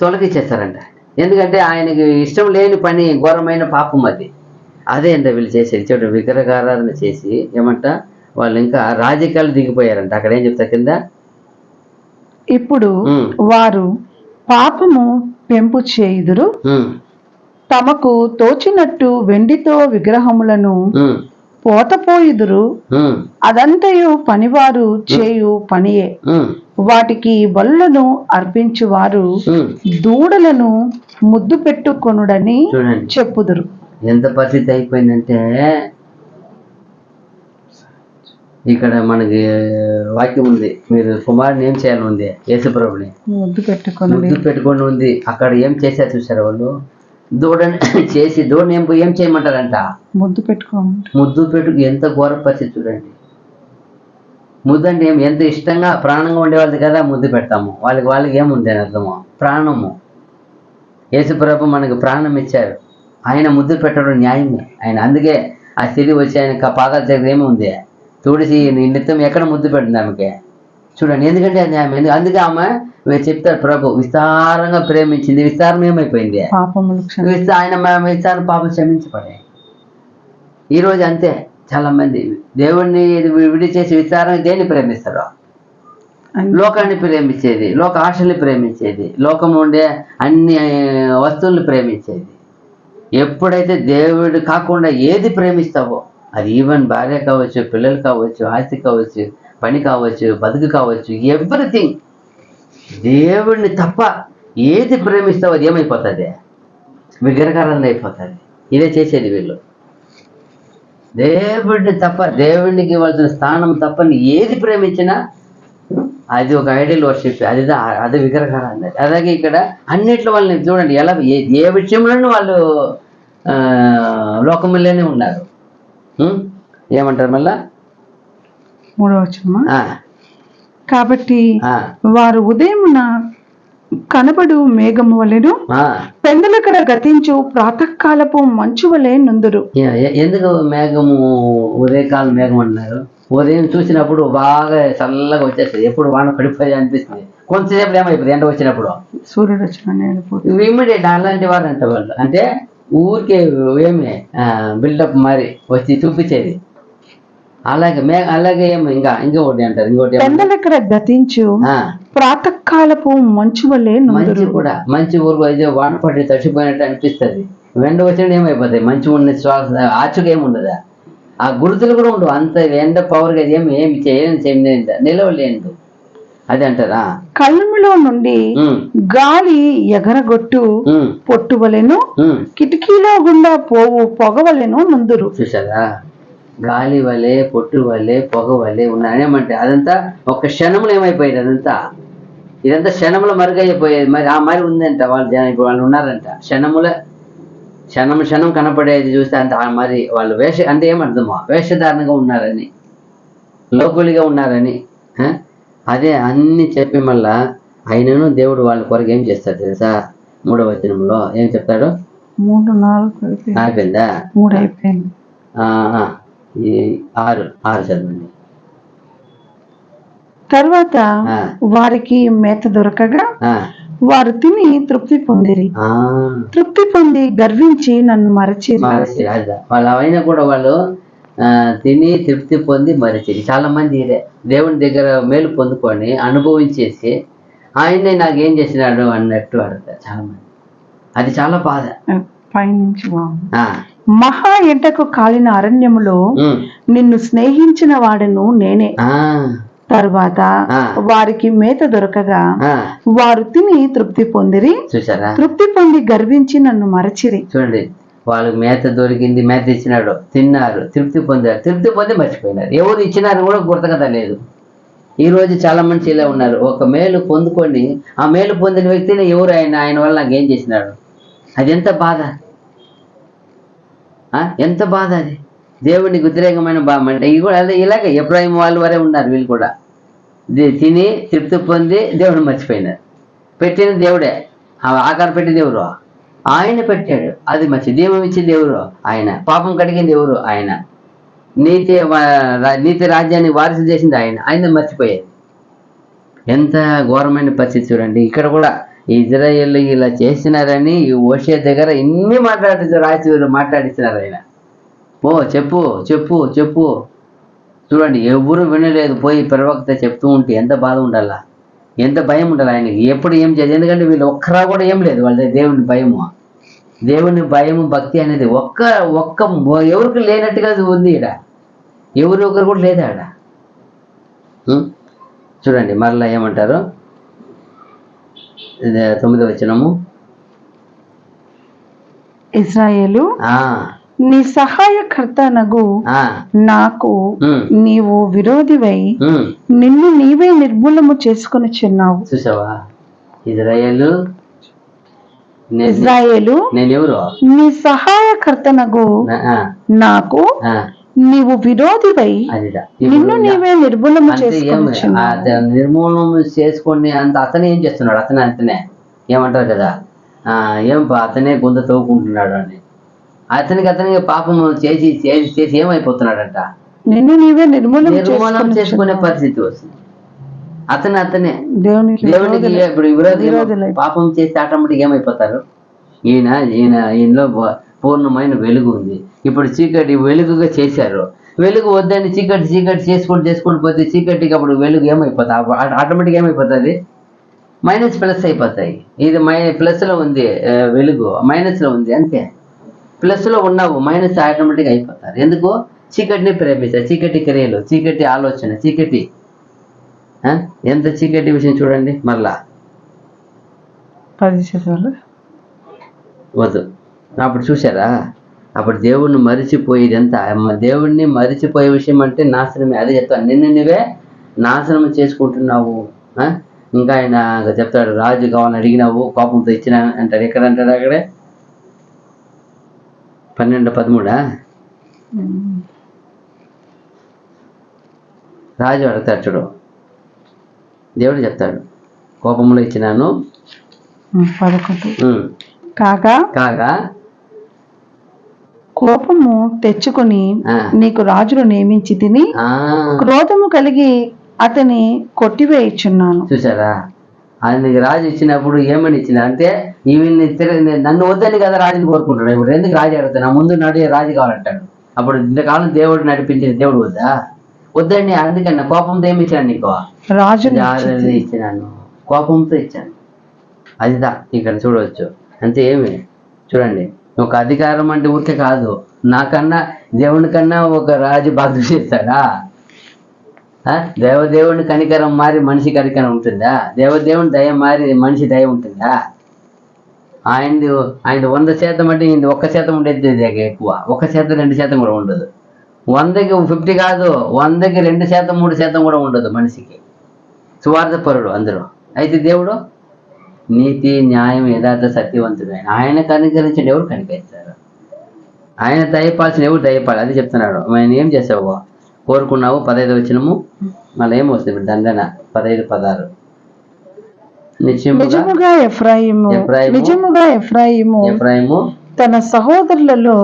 Speaker 1: తొలగిచ్చేస్తారంట. ఎందుకంటే ఆయనకి ఇష్టం లేని పని ఘోరమైన పాపం అది. అదే అంట వీళ్ళు చేసేది. చూడండి, విగ్రహారాధన చేసి ఏమంట వాళ్ళు ఇంకా రాజకీయాలు దిగిపోయారంట. అక్కడ ఏం చెప్తారు కింద,
Speaker 2: ఇప్పుడు వారు పాపము పెంపు చేయుదురు, తమకు తోచినట్టు వెండితో విగ్రహములను పోతపోయుదురు, అదంతయు పనివారు చేయు పనియే. వాటికి బలులను అర్పించువారు దూడలను ముద్దు పెట్టుకొనుడని చెప్పుదురు.
Speaker 1: ఎంత పరిస్థితి అయిపోయిందంటే, ఇక్కడ మనకి వాక్యం ఉంది, మీరు కుమారుని ఏం చేయాలని ఉంది, యేసుప్రభుని ముద్దు పెట్టుకొని ఉంది. అక్కడ ఏం చేశారు చూసారా, వాళ్ళు దూడని చేసి దూడని ఏం చేయమంటారంట, ముద్దు పెట్టుకు. ఎంత ఘోర పరిస్థితి చూడండి. ముద్దు అంటే ఎంత ఇష్టంగా ప్రాణంగా ఉండేవాళ్ళది కదా ముద్దు పెడతాము. వాళ్ళకి ఏముంది అని అర్థము, ప్రాణము. యేసుప్రభు మనకు ప్రాణం ఇచ్చారు, ఆయన ముద్దు పెట్టడం న్యాయమే. ఆయన అందుకే ఆ స్థితి వచ్చి ఆయన పాదాల దగ్గర ఏముంది తుడిసి నిత్యం ఎక్కడ ముద్దు పెడుతుంది ఆమెకి, చూడండి. ఎందుకంటే అది న్యాయం. అందుకే ఆమె చెప్తారు, ప్రభు విస్తారంగా ప్రేమించింది, విస్తారం ఏమైపోయింది, ఆయన విస్తారం పాపం క్షమించబడే. ఈరోజు అంతే, చాలా మంది దేవుణ్ణి విడిచేసి విస్తారంగా దేన్ని ప్రేమిస్తారో, లోకాన్ని ప్రేమించేది, లోక ఆశల్ని ప్రేమించేది, లోకం ఉండే అన్ని వస్తువుల్ని ప్రేమించేది. ఎప్పుడైతే దేవుడు కాకుండా ఏది ప్రేమిస్తావో, అది ఈవెన్ భార్య కావచ్చు, పిల్లలు కావచ్చు, ఆస్తి కావచ్చు, పని కావచ్చు, బతుకు కావచ్చు, ఎవ్రీథింగ్ దేవుడిని తప్ప ఏది ప్రేమిస్తావు అది ఏమైపోతుంది, విగ్రహారాధన అయిపోతుంది. ఇదే చేసేది వీళ్ళు. దేవుడిని తప్ప, దేవుడికి ఇవ్వాల్సిన స్థానం తప్ప ఏది ప్రేమించినా అది ఒక ఐడియల్ వర్షిప్, అది విగ్రహారాధన. అలాగే ఇక్కడ అన్నిట్లో వాళ్ళని చూడండి ఎలా ఏ విషయంలోనూ వాళ్ళు లోకములోనే ఉన్నారు. ఏమంటారు మళ్ళా
Speaker 2: 3వ వచనమా? కాబట్టి వారు ఉదయమున కనబడు మేఘము వలెను, పెందలకడ గతించు ప్రాతకాలపు మంచు వలె నుందురు.
Speaker 1: ఎందుకు మేఘము ఉదయకాలం మేఘం అన్నారు? ఉదయం చూసినప్పుడు బాగా చల్లగా వచ్చేస్తుంది, ఎప్పుడు వాన పడిపోయి అనిపిస్తుంది. కొంతసేపు ఏమైపోతుంది ఎండ వచ్చినప్పుడు,
Speaker 2: సూర్యుడు వచ్చిన
Speaker 1: ఇమ్మీడియట్. అలాంటి వారు అంటే వాళ్ళు అంటే ఊరికే ఏమి బిల్డప్ మరి వచ్చి చూపించేది. అలాగే ఏమో ఇంకొకటి అంటారు, ఇంకోటి
Speaker 2: పెందలకడ గతించు ప్రాతకాలపు మంచు వలె
Speaker 1: మంచి కూడా. మంచి ఊరుకు అయితే వాన పడి తడిచిపోయినట్టు అనిపిస్తుంది. ఎండ వచ్చినట్టు ఏమైపోతాయి, మంచి ఉన్న శ్వాస ఆచుగా ఏముండదా, ఆ గుర్తులు కూడా ఉండవు. అంత ఎండ పవర్గా ఏమి చేయని నిలవలేదు. అది అంటారా?
Speaker 2: కళ్ళములో నుండి గాలి ఎగరగొట్టు పొట్టు వలెను, కిటికీలో గుండా పోవు పొగ వలెను నుందురు.
Speaker 1: చూసారా? గాలి వలె, పొట్టు వలె, పొగ వలె ఉన్నాయేమంటే అదంతా ఒక క్షణంలో ఏమైపోయేది. ఇదంతా క్షణంలో మరుగైపోయేది. మరి ఆ మరి ఉందంట ఇప్పుడు వాళ్ళు ఉన్నారంట. క్షణం కనపడేది చూస్తే అంత మరి వాళ్ళు అంటే ఏమర్థమో వేషధారణగా ఉన్నారని, లోకులుగా ఉన్నారని. అదే అన్ని చెప్పి మళ్ళా ఆయనను దేవుడు వాళ్ళ కొరకు ఏం చేస్తాడు తెలుసా? 3వ వచనంలో ఏం చెప్తాడు?
Speaker 2: 3, 4
Speaker 1: అయిపోయిందా?
Speaker 2: 3 అయిపోయింది.
Speaker 1: 6 చదవండి.
Speaker 2: తర్వాత వారికి మేత దొరకగా వారు తిని తృప్తి పొందిరి. తృప్తి పొంది గర్వించి నన్ను మరచి.
Speaker 1: వాళ్ళు అయినా కూడా వాళ్ళు తిని తృప్తి పొంది మరచి. చాలా మంది దేవుని దగ్గర మేలు పొందుకొని అనుభవించేసి ఆయనే నాకేం చేసినాడు అన్నట్టు అడుగుతారు చాలా మంది. అది చాలా బాధ.
Speaker 2: పైనుంచి మహా ఎంటకు కాలిన అరణ్యములో నిన్ను స్నేహించిన వాడను నేనే. తరువాత వారికి మేత దొరకగా వారు తిని తృప్తి పొందిరి.
Speaker 1: చూసారా? తృప్తి
Speaker 2: పొంది గర్వించి నన్ను మరచిరి.
Speaker 1: చూడండి, వాళ్ళకి మేత దొరికింది, మేత ఇచ్చినాడు, తిన్నారు, తృప్తి పొందారు, తృప్తి పొంది మర్చిపోయినారు. ఎవరు ఇచ్చినారు కూడా గుర్తకథ లేదు. ఈ రోజు చాలా మంది ఇలా ఉన్నారు. ఒక మేలు పొందుకొని ఆ మేలు పొందిన వ్యక్తిని ఎవరు ఆయన వల్ల నాకేం చేసినాడు, అది ఎంత బాధ, ఎంత బాధ. అది దేవుడికి వ్యతిరేకమైన భావం. అంటే ఇవి కూడా అదే ఇలాగే ఎబ్రాహిం వాళ్ళు వరే ఉన్నారు. వీళ్ళు కూడా తిని తృప్తి పొంది దేవుడిని మర్చిపోయినారు. పెట్టిన దేవుడే, ఆకారం పెట్టింది ఎవరు? ఆయన పెట్టాడు. అది మంచి దీపం ఇచ్చింది ఎవరు? ఆయన. పాపం కడిగింది ఎవరు? ఆయన. నీతి రాజ్యాన్ని వారసు చేసింది ఆయన మర్చిపోయేది. ఎంత ఘోరమైన పరిస్థితి చూడండి. ఇక్కడ కూడా ఇజ్రాయేల్ ఇలా చేసినారని ఈ ఓషే దగ్గర ఇన్ని మాట్లాడిస్తున్నారు ఆయన. చెప్పు చెప్పు చెప్పు. చూడండి, ఎవరు వినలేదు. పోయి ప్రవక్త చెప్తూ ఉంటే ఎంత బాధ ఉండాలా, ఎంత భయం ఉండాలి ఆయనకి. ఎప్పుడు ఏం చేయదు. ఎందుకంటే వీళ్ళు ఒక్కరా కూడా ఏం లేదు వాళ్ళ దేవుని భయము. దేవుని భయము భక్తి అనేది ఒక్క ఎవరికి లేనట్టుగా ఉంది. ఈడ ఎవరు ఒకరు కూడా లేదా ఆడ. చూడండి మరలా ఏమంటారు, 9వ వచనము.
Speaker 2: ఇశ్రాయేలు, నీ సహాయకర్తనగు నాకు నీవు విరోధివై నిన్ను నీవే నిర్మూలము చేసుకొని చిన్నావు.
Speaker 1: చూసావా? ఇజ్రాయేలు
Speaker 2: నేనెవరు? నీ సహాయకర్తనగు నాకు నీవు విరోధివై నిన్ను నీవే నిర్మూలము
Speaker 1: చేసుకొని అంత అతనే ఏం చేస్తున్నాడు? అతనే ఏమంటారు కదా, అతనే గొంత తవ్వుకుంటున్నాడు అని. అతనికి పాపం చేసి చేసి చేసి ఏమైపోతున్నాడంట,
Speaker 2: నిన్ను నీవే
Speaker 1: నిర్మూలన చేసుకునే పరిస్థితి వస్తుంది. అతనే దేవునికి ఇప్పుడు విరోధి పాపం చేసి ఆటోమేటిక్ ఏమైపోతారు? ఈయనలో పూర్ణమైన వెలుగు ఉంది. ఇప్పుడు చీకటి వెలుగుగా చేశారు. వెలుగు వద్దని చీకటి చేసుకుంటూ పోతే చీకటికి అప్పుడు వెలుగు ఏమైపోతుంది? ఆటోమేటిక్ ఏమైపోతుంది? మైనస్ ప్లస్ అయిపోతాయి. ఇది ప్లస్లో ఉంది వెలుగు, మైనస్లో ఉంది అంతే. ప్లస్లో ఉన్నావు, మైనస్ ఆటోమేటిక్ అయిపోతారు. ఎందుకు? చీకటిని ప్రేమిస్తారు. చీకటి క్రియలు, చీకటి ఆలోచన, చీకటి ఎంత చీకటి విషయం చూడండి. మరలా
Speaker 2: 10
Speaker 1: వద్దు. అప్పుడు చూసారా, అప్పుడు దేవుణ్ణి మరిచిపోయేది ఎంత, దేవుణ్ణి మరిచిపోయే విషయం అంటే నాశనమే. అదే చెప్తాను, నిన్ను నువ్వే నాశనం చేసుకుంటున్నావు. ఇంకా ఆయన చెప్తాడు, రాజు కావాలని అడిగినావు, కోపంతో ఇచ్చిన అంటాడు. ఎక్కడ అంటాడు? అక్కడే 12:13 రాజు అడుగుతాడు చూడు, దేవుడు చెప్తాడు, కోపంలో ఇచ్చినాను.
Speaker 2: 11 కాగా కోపము తెచ్చుకుని నీకు రాజును నియమించి తిని క్రోధము కలిగి అతని కొట్టివేయుచున్నాను.
Speaker 1: చూసారా, ఆయనకి రాజు ఇచ్చినప్పుడు ఏమని ఇచ్చిన అంటే, నన్ను వద్దని కదా రాజుని కోరుకుంటాడు. ఇప్పుడు ఎందుకు రాజు అడుగుతా, నా ముందు నడి రాజు కావాలంటాడు. అప్పుడు ఇంతకాలం దేవుడు నడిపించిన దేవుడు వద్దండి. అందుకన్నా కోపంతో ఏమి ఇచ్చాను, నీకు రాజుని ఇచ్చినాను, కోపంతో ఇచ్చాను. అదిదా ఇక్కడ చూడవచ్చు. అంతే. ఏమి చూడండి, ఒక అధికారం అంటే ఊరికే కాదు. నాకన్నా దేవుని కన్నా ఒక రాజు బాధ్యత చేస్తాడా? దేవదేవుని కనికరం మారి మనిషి కనికరం ఉంటుందా? దేవదేవుని దయ మారి మనిషి దయ ఉంటుందా? ఆయనది 100% అంటే ఇది 1% ఉండేది ఎక్కువ. 1%, 2% కూడా ఉండదు. 100కి 50 కాదు, 100కి 2%, 3% కూడా ఉండదు మనిషికి. సువార్థపరుడు అందరూ. అయితే దేవుడు నీతి, న్యాయం, యథార్థ, సత్యవంతుడు. ఆయన కనికరించిన ఎవరు కనికరిస్తారు? ఆయన దయపాల్సిన ఎవరు దయపాలి? అది చెప్తున్నాడు. ఆయన ఏం చేసావు, కోరుకున్నావు. 15 వచనము. మళ్ళీ ఏం వస్తుంది ఇప్పుడు దండన? 15, 16
Speaker 2: నిజముగా ఎఫ్రాయిము తన సహోదరులలో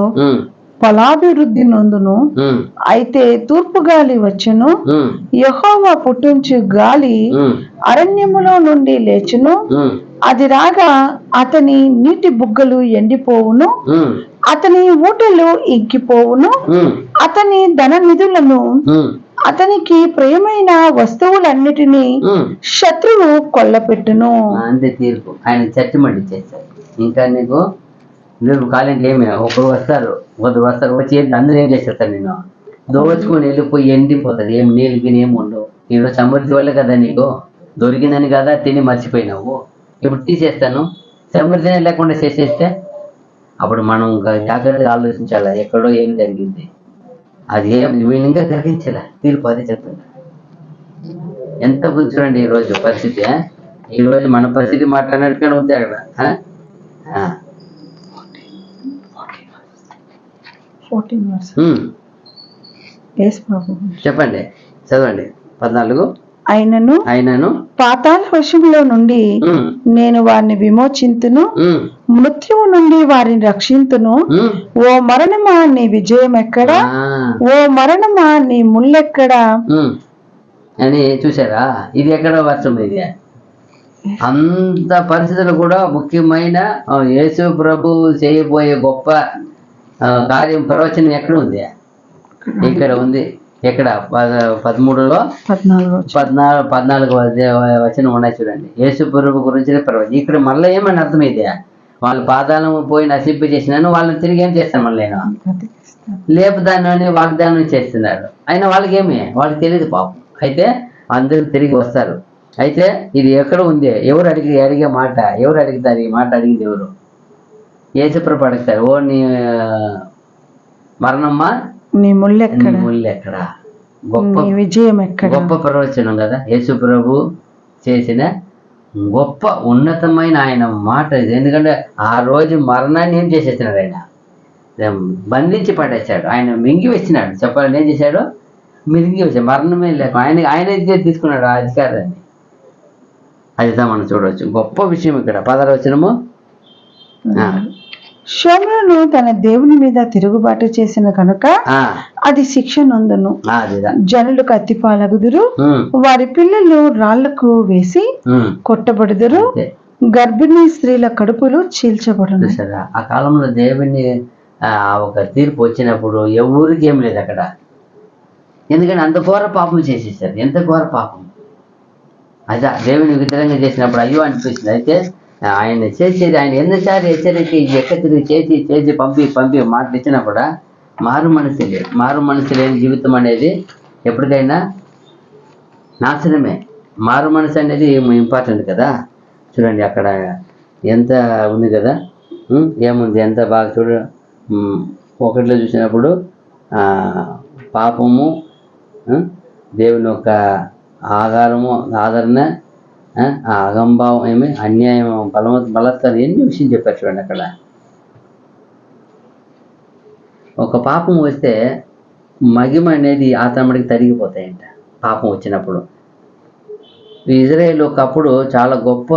Speaker 2: ఫలాభివృద్ధి నొందును. అయితే తూర్పు గాలి వచ్చును, యెహోవా పుట్టించు గాలి అరణ్యములో నుండి లేచును. అది రాగా అతని నీటి బుగ్గలు ఎండిపోవును, అతని ఊటలు ఇంకిపోవును. అతని ధన నిధులను, అతనికి ప్రియమైన వస్తువులన్నిటినీ శత్రువు కొల్లపెట్టును.
Speaker 1: అంతే తీర్పు. ఆయన చర్చి మండిచేస్తారు. ఇంకా నీకు కాలేంటి ఏమి, ఒకరు వస్తారు వచ్చి అందరూ ఏం చేసేస్తారు, నేను దోచుకొని వెళ్ళిపోయి ఎండిపోతుంది. ఏం నీళ్ళు గిని ఏమి ఉండవు. ఈరోజు సమృద్ధి వల్ల కదా నీకు దొరికిందని కదా తిని మర్చిపోయినావు. ఇప్పుడు తీసేస్తాను. సమృద్ధిని లేకుండా చేసేస్తే అప్పుడు మనం జాగ్రత్తగా ఆలోచించాలి, ఎక్కడో ఏం జరిగింది. అది వీళ్ళు ఇంకా గ్రహించాల తీర్పు. అదే చెప్తున్నా. ఎంత చూడండి ఈరోజు పరిస్థితి. ఈరోజు మన పరిస్థితి మాట్లాడినట్టుగా ఉంది అక్కడ. చెప్పండి, చదవండి. 14 అయినను
Speaker 2: పాతాళ వశములో నుండి నేను వారిని విమోచింతును, మృత్యువు నుండి వారిని రక్షింతును. ఓ మరణమా నీ విజయం ఎక్కడా? ఓ మరణమా నీ ముళ్ళెక్కడా?
Speaker 1: అని చూసారా, ఇది ఎక్కడ వర్షం? ఇది అంత పరిస్థితులు కూడా ముఖ్యమైన యేసు ప్రభు చేయబోయే గొప్ప కార్యం ప్రవచనం ఎక్కడ ఉంది? ఇక్కడ ఉంది. ఎక్కడ? 13లో 14 వచనం ఉన్నాయి చూడండి. యేసు ప్రభు గురించిన ప్రవచనం. ఇక్కడ మళ్ళీ ఏమని అర్థమైంది? వాళ్ళ పాదాలను పోయి నశింప చేసినాను, వాళ్ళని తిరిగి ఏం చేస్తాను, మళ్ళీ నేను లేపుదాన్ని వాగ్దానం చేస్తున్నాడు. అయినా వాళ్ళకి తెలియదు పాపం. అయితే అందరూ తిరిగి వస్తారు. అయితే ఇది ఎక్కడ ఉంది? ఎవరు అడిగే మాట? ఎవరు అడుగుతారు ఈ మాట? అడిగింది ఎవరు? యేసు ప్రభు అడుగుతారు. ఓ నీ మరణమ్మా
Speaker 2: నీ
Speaker 1: ముళ్ళెక్కడ? గొప్ప విజయం ఎక్కడ? గొప్ప ప్రవచనం కదా యేసు ప్రభు చేసిన గొప్ప ఉన్నతమైన ఆయన మాట ఇది. ఎందుకంటే ఆ రోజు మరణాన్ని ఏం చేసేసినాడు? ఆయన బంధించి పడేశాడు. ఆయన మింగి వచ్చినాడు. చెప్పాలని ఏం చేశాడు? మింగి వచ్చాడు. మరణమే లేక ఆయన తీసుకున్నాడు ఆ అధికారాన్ని. అదిదా మనం చూడవచ్చు. గొప్ప విషయం ఇక్కడ 16 వచనము.
Speaker 2: శోమ్రోను తన దేవుని మీద తిరుగుబాటు చేసిన కనుక అది శిక్ష నొందును. జనులు కత్తిపాలగుదురు, వారి పిల్లలు రాళ్లకు వేసి కొట్టబడుదురు, గర్భిణీ స్త్రీల కడుపులు చీల్చబడును.
Speaker 1: ఆ కాలంలో దేవుని ఒక తీర్పు వచ్చినప్పుడు ఎవరికి ఏం లేదు అక్కడ. ఎందుకంటే అంత ఘోర పాపం చేసేసారు. ఎంత ఘోర పాపం! అదా దేవుని విధంగా చేసినప్పుడు అయ్యో అనిపిస్తుంది. అయితే ఆయన చేసేది, ఆయన ఎన్నోసారి హెచ్చరిక ఎక్క తిరిగి చేసి పంపి మాటలు ఇచ్చినా కూడా మారు మనసు లేని జీవితం అనేది ఎప్పటికైనా నాశనమే. మారు మనసు అనేది ఇంపార్టెంట్ కదా. చూడండి అక్కడ ఎంత ఉంది కదా. ఏముంది ఎంత బాగా చూడ. ఒకటిలో చూసినప్పుడు పాపము, దేవుని యొక్క ఆదరణ, అగంభావం ఏమి, అన్యాయం, బలత్కారం, ఎన్ని విషయం చెప్పారు చూడండి. అక్కడ ఒక పాపం వస్తే మహిమ అనేది ఆతమడికి తరిగిపోతాయంట. పాపం వచ్చినప్పుడు ఇజ్రాయేల్ ఒకప్పుడు చాలా గొప్ప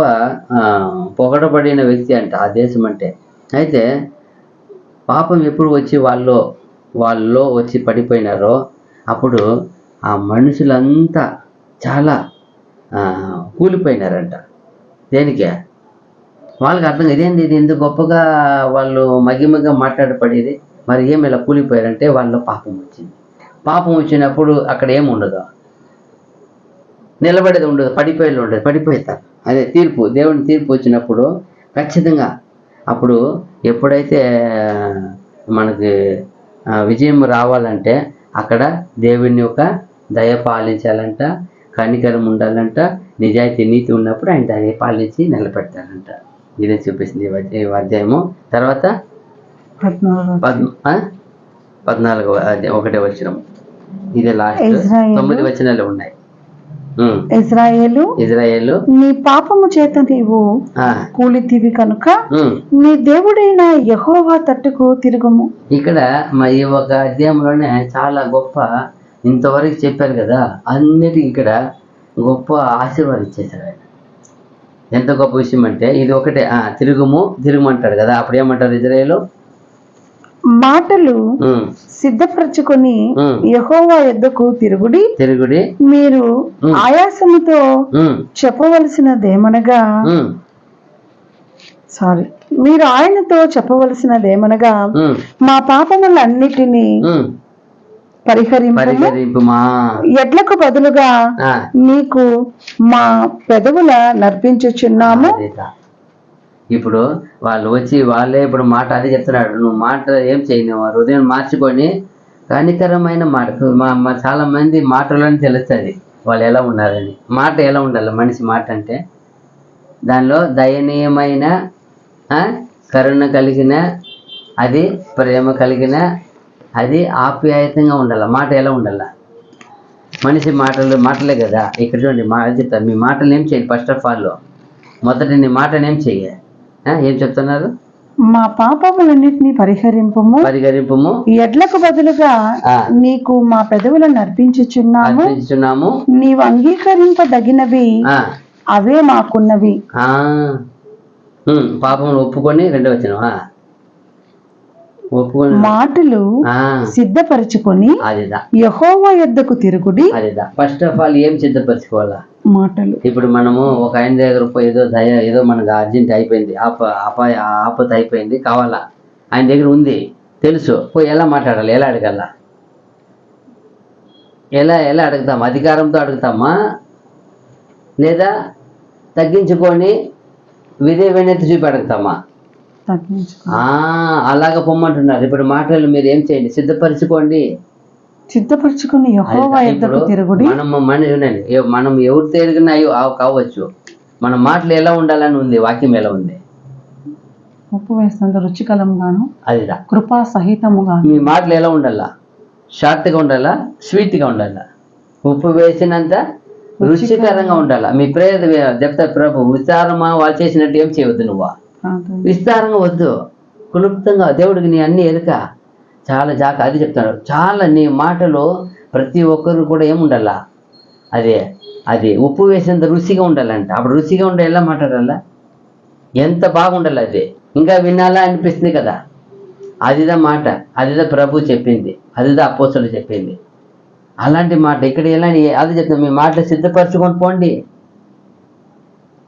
Speaker 1: పొగడబడిన వ్యక్తి అంట ఆ దేశం అంటే. అయితే పాపం ఎప్పుడు వచ్చి వాళ్ళలో వచ్చి పడిపోయినారో అప్పుడు ఆ మనుషులంతా చాలా కూలిపోయినారంట. దేనికే వాళ్ళకి అర్థం ఇదేంది, ఇది ఎందుకు గొప్పగా వాళ్ళు మగిమగా మాట్లాడపడేది, మరి ఏమి ఇలా కూలిపోయారంటే వాళ్ళలో పాపం వచ్చింది. పాపం వచ్చినప్పుడు అక్కడ ఏమి ఉండదు, నిలబడేది ఉండదు, పడిపోయేది ఉండదు, పడిపోతారు. అదే తీర్పు, దేవుని తీర్పు వచ్చినప్పుడు ఖచ్చితంగా అప్పుడు ఎప్పుడైతే మనకి విజయం రావాలంటే అక్కడ దేవుని యొక్క దయ పాలించాలంట, కనికరం ఉండాలంట, నిజాయితీ నీతి ఉన్నప్పుడు ఆయన దయ పాలించి నిలబెడతారంట. ఇదే చూపిస్తుంది ఈ అధ్యాయము. తర్వాత 14వ అధ్యాయం 1వ వచనం. ఇదే లాస్ట్ 9 వచనాలు ఉన్నాయి.
Speaker 2: ఇజ్రాయేలు, నీ పాపము చేత నీవు కూలితివి కనుక నీ దేవుడైన యెహోవా తట్టుకు తిరుగుము.
Speaker 1: ఇక్కడ ఈ ఒక అధ్యాయంలోనే చాలా గొప్ప, ఇంతవరకు చెప్పారు కదా అన్నిటికీ ఇక్కడ గొప్ప ఆశీర్వాదం ఇచ్చేసారు ఆయన. ఎంత గొప్ప విషయం అంటే ఇది ఒకటే, తిరుగుమంటాడు కదా. అప్పుడు ఏమంటారు ఇజ్రాయేలు,
Speaker 2: మాటలు సిద్ధపరచుకొని యెహోవా యొద్దకు తిరుగుడి, మీరు ఆయాసముతో చెప్పవలసినదేమనగా మీరు ఆయనతో చెప్పవలసినదేమనగా మా పాపములన్నిటినీ పరిహరింపుమా, ఎడ్లకు బదులుగా నీకు మా పెదవుల నర్పించుచున్నాము.
Speaker 1: ఇప్పుడు వాళ్ళు వచ్చి వాళ్ళే ఇప్పుడు మాట అది చెప్తున్నాడు, నువ్వు మాట ఏం చేయను, హృదయం మార్చుకొని కనికరమైన మాట. చాలా మంది మాటలని తెలుస్తుంది వాళ్ళు ఎలా ఉన్నారని. మాట ఎలా ఉండాలి మనిషి మాట అంటే, దానిలో దయనీయమైన, కరుణ కలిగిన, అది ప్రేమ కలిగిన, అది ఆప్యాయతంగా ఉండాలి. మాట ఎలా ఉండాల మనిషి మాటలే కదా. ఇక్కడ చూడండి చెప్తారు, మీ మాటలు ఏం చేయాలి. ఫస్ట్ ఆఫ్ ఆల్ మొదటి నీ మాటను ఏం చెయ్యి, ఏం చెప్తున్నారు,
Speaker 2: మా పాపములన్నిటినీ పరిహరింపుము, ఎడ్లకు బదులుగా నీకు మా పెదవులను అర్పించుచున్నాము, నీవు అంగీకరింపదగినవి అవే మాకున్నవి.
Speaker 1: పాపములు ఒప్పుకొని 2వ వచనం,
Speaker 2: మాటలు సిద్ధపరచుకొని యెహోవా యొద్దకు తిరుగుడి.
Speaker 1: ఫస్ట్ ఆఫ్ ఆల్ ఏం సిద్ధపరచుకోవాలా,
Speaker 2: మాటలు.
Speaker 1: ఇప్పుడు మనము ఒక ఆయన దగ్గర పోయి ఏదో మనకు అర్జెంట్ అయిపోయింది, ఆపద అయిపోయింది, కావాలా, ఆయన దగ్గర ఉంది తెలుసు, పోయి ఎలా మాట్లాడాలి, ఎలా అడగాల, ఎలా అడుగుతాం, అధికారంతో అడుగుతామా లేదా తగ్గించుకొని వినతి చూపి అడుగుతామా? అలాగ పొమ్మంటున్నారు. ఇప్పుడు మాటలు మీరు ఏం చేయండి,
Speaker 2: సిద్ధపరచుకొని యెహోవా యొద్దకు తిరుగుడి.
Speaker 1: మనం ఎవరు తిరిగినా కావచ్చు, మన మాటలు ఎలా ఉండాలని ఉంది, వాక్యం ఎలా ఉంది,
Speaker 2: ఉప్పు వేసినంత రుచికరంగాను
Speaker 1: అదిదా
Speaker 2: కృపా సహితముగా.
Speaker 1: మీ మాటలు ఎలా ఉండాలా, షార్ట్గా ఉండాలా, స్వీట్గా ఉండాలా, ఉప్పు వేసినంత రుచికరంగా ఉండాలా. మీ ప్రేయర్ చెప్తా, ప్రభు విస్తారమా వాళ్ళు చేసినట్టు ఏం చేయవద్దు, నువ్వు విస్తారంగా వద్దు, క్లుప్తంగా, దేవుడికి నీ అన్ని ఎరుక, చాలా అది చెప్తాడు. చాలా నీ మాటలు ప్రతి ఒక్కరు కూడా ఏముండాలా, అది ఉప్పు వేసేంత రుచిగా ఉండాలంట. అప్పుడు రుచిగా ఉండే ఎలా మాట్లాడాలా, ఎంత బాగుండాలి, అది ఇంకా వినాలా అనిపిస్తుంది కదా. అదిదా మాట, అదిదా ప్రభు చెప్పింది, అదిదా అపోస్తలులు చెప్పింది. అలాంటి మాట ఇక్కడ ఎలా అది చెప్తాం, మీ మాటలు సిద్ధపరచుకొని పోండి,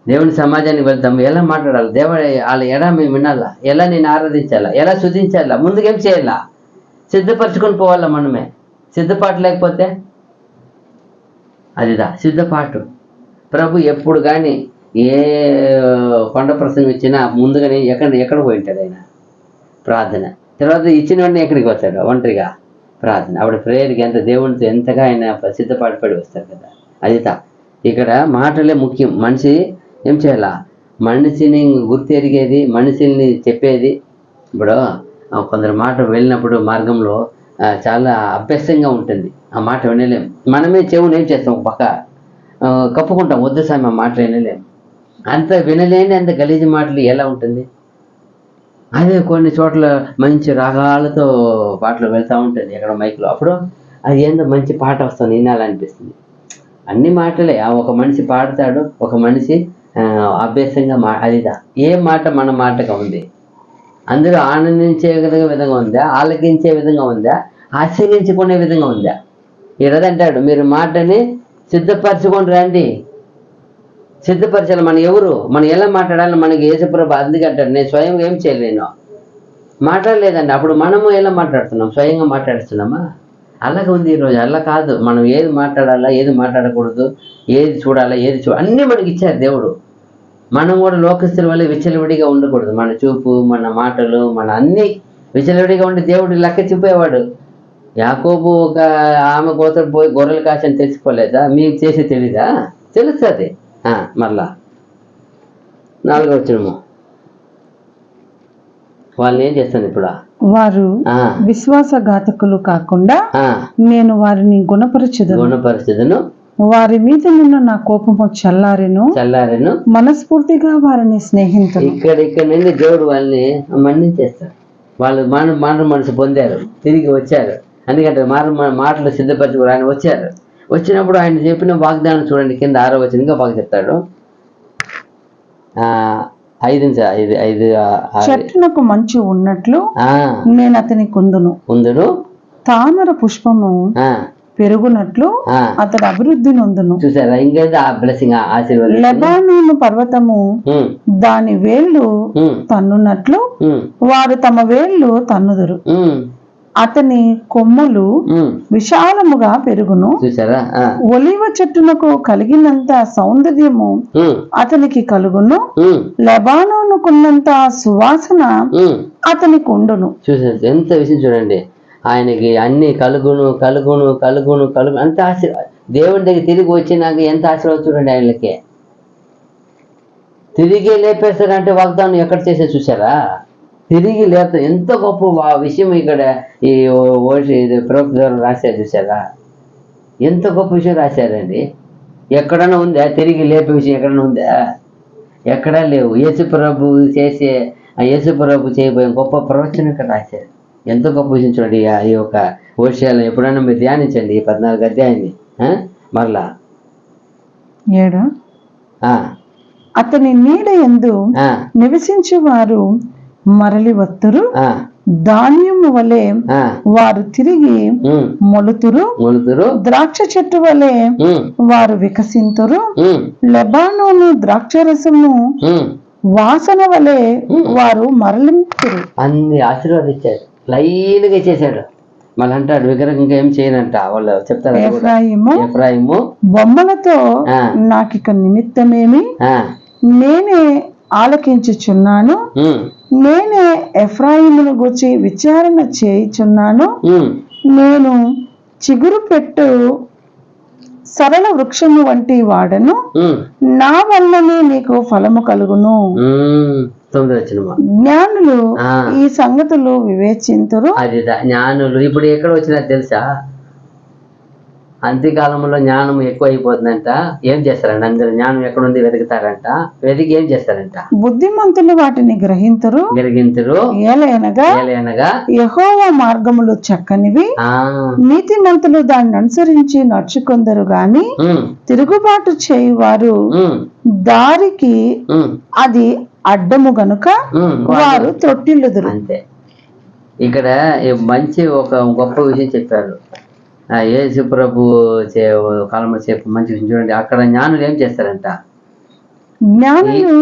Speaker 1: దేవుని సమాజానికి వెళ్తాము, ఎలా మాట్లాడాలి, దేవుడు వాళ్ళ ఎలా మేము వినాలా, ఎలా నేను ఆరాధించాలా, ఎలా శుద్ధించాలా, ముందుకేం చేయాలా, సిద్ధపరచుకొని పోవాలా. మనమే సిద్ధపాటు లేకపోతే అదిదా సిద్ధపాటు. ప్రభు ఎప్పుడు కానీ ఏ కొండ ప్రసంగం ఇచ్చినా ముందుగానే ఎక్కడ పోయి ఉంటాడు ఆయన, ప్రార్థన. తర్వాత ఇచ్చిన వెంటనే ఎక్కడికి వస్తాడు, ఒంటరిగా ప్రార్థన. అప్పుడు ప్రేయర్కి ఎంత దేవునితో ఎంతగా ఆయన సిద్ధపాటు పడి వస్తారు కదా. అదిదా ఇక్కడ మాటలే ముఖ్యం. మనిషి ఏం చేయాలా, మనిషిని గుర్తెరిగేది, మనిషిని చెప్పేది. ఇప్పుడు కొందరు మాట వెళ్ళినప్పుడు మార్గంలో చాలా అభ్యసంగా ఉంటుంది, ఆ మాట వినలేం. మనమే చెవుని ఏం చేస్తాం, ఒక పక్క కప్పుకుంటాం, వద్దు స్వామి ఆ మాటలు వినలేం. అంత వినలేని అంత గలీజు మాటలు ఎలా ఉంటుంది? అదే కొన్ని చోట్ల మంచి రాగాలతో పాటలు వెళ్తూ ఉంటుంది ఎక్కడ మైక్లో, అప్పుడు అది ఏందో మంచి పాట వస్తుంది, వినాలనిపిస్తుంది. అన్ని మాటలే, ఒక మనిషి పాడతాడు, ఒక మనిషి అభ్యాసంగా అదిదా ఏ మాట మన మాటగా ఉంది, అందులో ఆనందించే విధంగా ఉందా, ఆలకించే విధంగా ఉందా, ఆశ్చర్యించుకునే విధంగా ఉందా? ఈరోజంటాడు మీరు మాటని సిద్ధపరచుకొని రండి. సిద్ధపరచాలి. మన ఎవరు, మనం ఎలా మాట్లాడాలి, మనకి యేసుప్రభు అందుకంటాడు నేను స్వయంగా ఏం చేయలేను, మాట్లాడలేదండి. అప్పుడు మనము ఎలా మాట్లాడుతున్నాం, స్వయంగా మాట్లాడుతున్నామా? అలాగే ఉంది ఈరోజు. అలా కాదు, మనం ఏది మాట్లాడాలా, ఏది మాట్లాడకూడదు, ఏది చూడాలా, ఏది అన్నీ మనకి ఇచ్చారు దేవుడు. మనం కూడా లోకస్తుల వల్ల విచ్చలవిడిగా ఉండకూడదు. మన చూపు, మన మాటలు, మన అన్నీ విచ్చలవిడిగా ఉండి దేవుడు లెక్క చూపేవాడు. యాకోబు ఒక ఆమె కోసం పోయి గొర్రెల కాశని తెలుసుకోలేదా? మీకు చేసి తెలీదా? తెలుస్తుంది. మళ్ళా 4వ వచనము, వాళ్ళని ఏం చేస్తాను ఇప్పుడు,
Speaker 2: వారు విశ్వాసఘాతకులు కాకుండా నేను వారిని గుణపరచుదును, వారి మీద నిన్న నా కోపము చల్లారెను, మనస్ఫూర్తిగా వారిని స్నేహితులు. ఇక్కడ నుండి దేవుడు వాళ్ళని మన్నించేస్తాడు. వాళ్ళు మారు మనసు పొందారు, తిరిగి వచ్చారు. ఎందుకంటే మాటలు సిద్ధపరచుకోవడం ఆయన వచ్చారు. వచ్చినప్పుడు ఆయన చెప్పిన వాగ్దానం చూడండి, కింద 6వ వచనంగా బాగా చెప్తాడు. 5 చెట్టునకు మంచు ఉన్నట్లు నేను అతని కుందును, తామర పుష్పము పెరుగునట్లు అతడు అభివృద్ధి నొందును. చూసారా, ఇంకేదో ఆ బ్లెస్సింగ్, ఆశీర్వాదం. లెబానోను పర్వతము దాని వేళ్ళు తన్నునట్లు వారు తమ వేళ్ళు తన్నుదురు, అతని కొమ్మలు విశాలముగా పెరుగును. చూసారా, ఒలివ చెట్టునకు కలిగినంత సౌందర్యము అతనికి కలుగును, లెబానోనుకున్నంత సువాసన అతనికి ఉండును. చూసారు ఎంత విషయం చూడండి. ఆయనకి అన్ని కలుగును కలుగును కలుగును కలుగు అంత ఆశీర్వాదం. దేవుడి దగ్గర తిరిగి వచ్చినాక ఎంత ఆశీర్వాదం చూడండి. ఆయనకి తిరిగి లేపేస్తారంటే వాగ్దానం ఎక్కడ చేసే చూసారా, తిరిగి లేపుతా. ఎంత గొప్ప విషయం ఇక్కడ ఈ ప్రవక్త ద్వారా రాశారు చూసారా, ఎంత గొప్ప విషయం రాశారండి. ఎక్కడన్నా ఉందా తిరిగి లేపే విషయం? ఎక్కడన్నా ఉందా? ఎక్కడా లేవు. యేసుప్రభు చేయబోయే గొప్ప ప్రవచనం ఇక్కడ రాశారు. ఎంత గొప్ప విషయం చూడండి. ఈ యొక్క విషయాలు ఎప్పుడైనా మీరు ధ్యానించండి, ఈ 14వ అధ్యాయాన్ని. మరలా 7 అతని నీడ యందు నివసించు వారు మరలి వత్తురు, ధాన్యము వలె వారు తిరిగి మొలుతురు, ద్రాక్ష చెట్టు వలె వారు వికసింతురు, లెబానోను ద్రాక్షరసము వాసన వలె వారు మరలింతురు. అన్ని ఆశీర్వాదించారు, లైన్గా చేశాడు. మళ్ళీ అంటాడు విగ్రహం ఇంకా ఏం చేయనంట. వాళ్ళు చెప్తారు, ఎఫ్రాయిము బొమ్మలతో నాకిక నిమిత్తమేమి, నేనే ఆలకించుచున్నాను, నేనే ఎఫ్రాయిమును గూర్చి విచారణ చేయుచున్నాను, నేను చిగురు పెట్టు సరళ వృక్షము వంటి వాడను, నా వల్లనే నీకు ఫలము కలుగును. జ్ఞానులు ఈ సంగతులు వివేచింతురు. అది జ్ఞానులు ఇప్పుడు ఎక్కడ వచ్చినా తెలుసా, అంత్యకాలంలో జ్ఞానం ఎక్కువ అయిపోతుందంట. ఏం చేస్తారంట, అందరు జ్ఞానం ఎక్కడుంది వెతుకుతారంట, వెతికి ఏం చేస్తారంట, బుద్ధిమంతులు వాటిని గ్రహింతురు. ఏలయనగా యెహోవా మార్గములు చక్కనివి, నీతిమంతులు దాన్ని అనుసరించి నడుచుకొందరు గాని తిరుగుబాటు చేయువారు దారికి అది అడ్డము గనుక వారు త్రొట్టిల్లుదురు. అంతే. ఇక్కడ మంచి ఒక గొప్ప విషయం చెప్పారు. యేసు ప్రభు కాలంలో చెప్పు మంచి విషయం చూడండి. అక్కడ జ్ఞానులు ఏం చేస్తారంట, జ్ఞానులు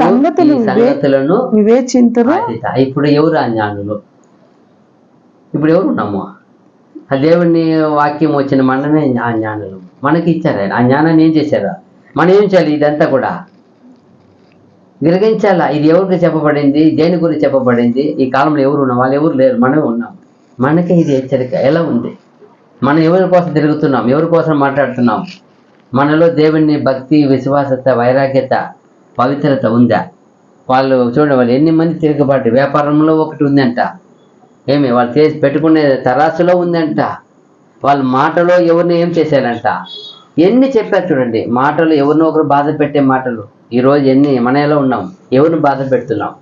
Speaker 2: సంగతులను వివేచింతురు. ఇప్పుడు ఎవరు ఆ జ్ఞానులు? ఇప్పుడు ఎవరు ఉన్నాము? ఆ దేవుని వాక్యం వచ్చిన మనమే ఆ జ్ఞానులు. మనకి ఇచ్చారు ఆయన. ఆ జ్ఞానాన్ని ఏం చేశారు? మనం ఏం చేయాలి? ఇదంతా కూడా గ్రహించాలా. ఇది ఎవరికి చెప్పబడింది, దేని గురించి చెప్పబడింది, ఈ కాలంలో ఎవరు ఉన్నా, వాళ్ళు ఎవరు లేరు, మనమే ఉన్నాం. మనకే ఇది హెచ్చరిక. ఎలా ఉంది? మనం ఎవరి కోసం తిరుగుతున్నాం, ఎవరి కోసం మాట్లాడుతున్నాం? మనలో దేవుని భక్తి, విశ్వాసత, వైరాగ్యత
Speaker 1: పవిత్రత ఉందా? వాళ్ళు చూడండి, వాళ్ళు ఎన్ని మంది తిరగబాటు, వ్యాపారంలో ఒకటి ఉందంట, ఏమి వాళ్ళు చేసి పెట్టుకునే తరాసులో ఉందంట, వాళ్ళ మాటలో ఎవరిని ఏం చేశారంట, ఎన్ని చెప్పారు చూడండి. మాటలు ఎవరినో ఒకరు బాధ పెట్టే మాటలు. ఈరోజు ఎన్ని మనలో ఉన్నాం, ఎవరిని బాధ పెడుతున్నాం?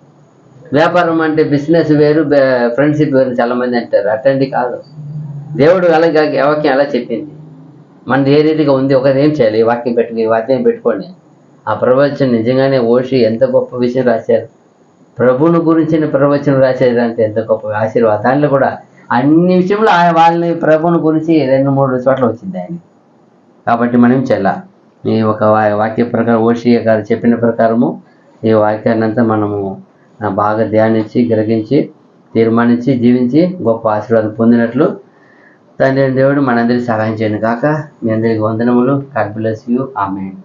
Speaker 1: వ్యాపారం అంటే బిజినెస్ వేరు, ఫ్రెండ్షిప్ వేరు చాలా మంది అంటారు. అట్టండి కాదు. దేవుడు అలాగే వాక్యం అలా చెప్పింది. మనది ఏ రీతిగా ఉంది, ఒకటి ఏం చేయాలి, ఈ వాక్యం పెట్టుకోండి. ఆ ప్రవచనం నిజంగానే ఓషి ఎంత గొప్ప విషయం రాశారు. ప్రభువుని గురించిన ప్రవచనం రాసేది అంటే ఎంత గొప్ప ఆశీర్వాదం. దానిలో కూడా అన్ని విషయంలో వాళ్ళని ప్రభువుని గురించి 2-3 చోట్ల వచ్చింది ఆయన. కాబట్టి మనం చెల్ల ఈ ఒక వాక్య ప్రకారం ఓషియా గారు చెప్పిన ప్రకారము ఈ వాక్యాన్ని అంతా మనము బాగా ధ్యానించి, గ్రహించి, తీర్మానించి, జీవించి గొప్ప ఆశీర్వాదం పొందినట్లు తండ్రి దేవుడు మనందరికీ సహాయం చేయను కాక. మీ అందరికీ వందనములు. God bless you. ఆమేన్.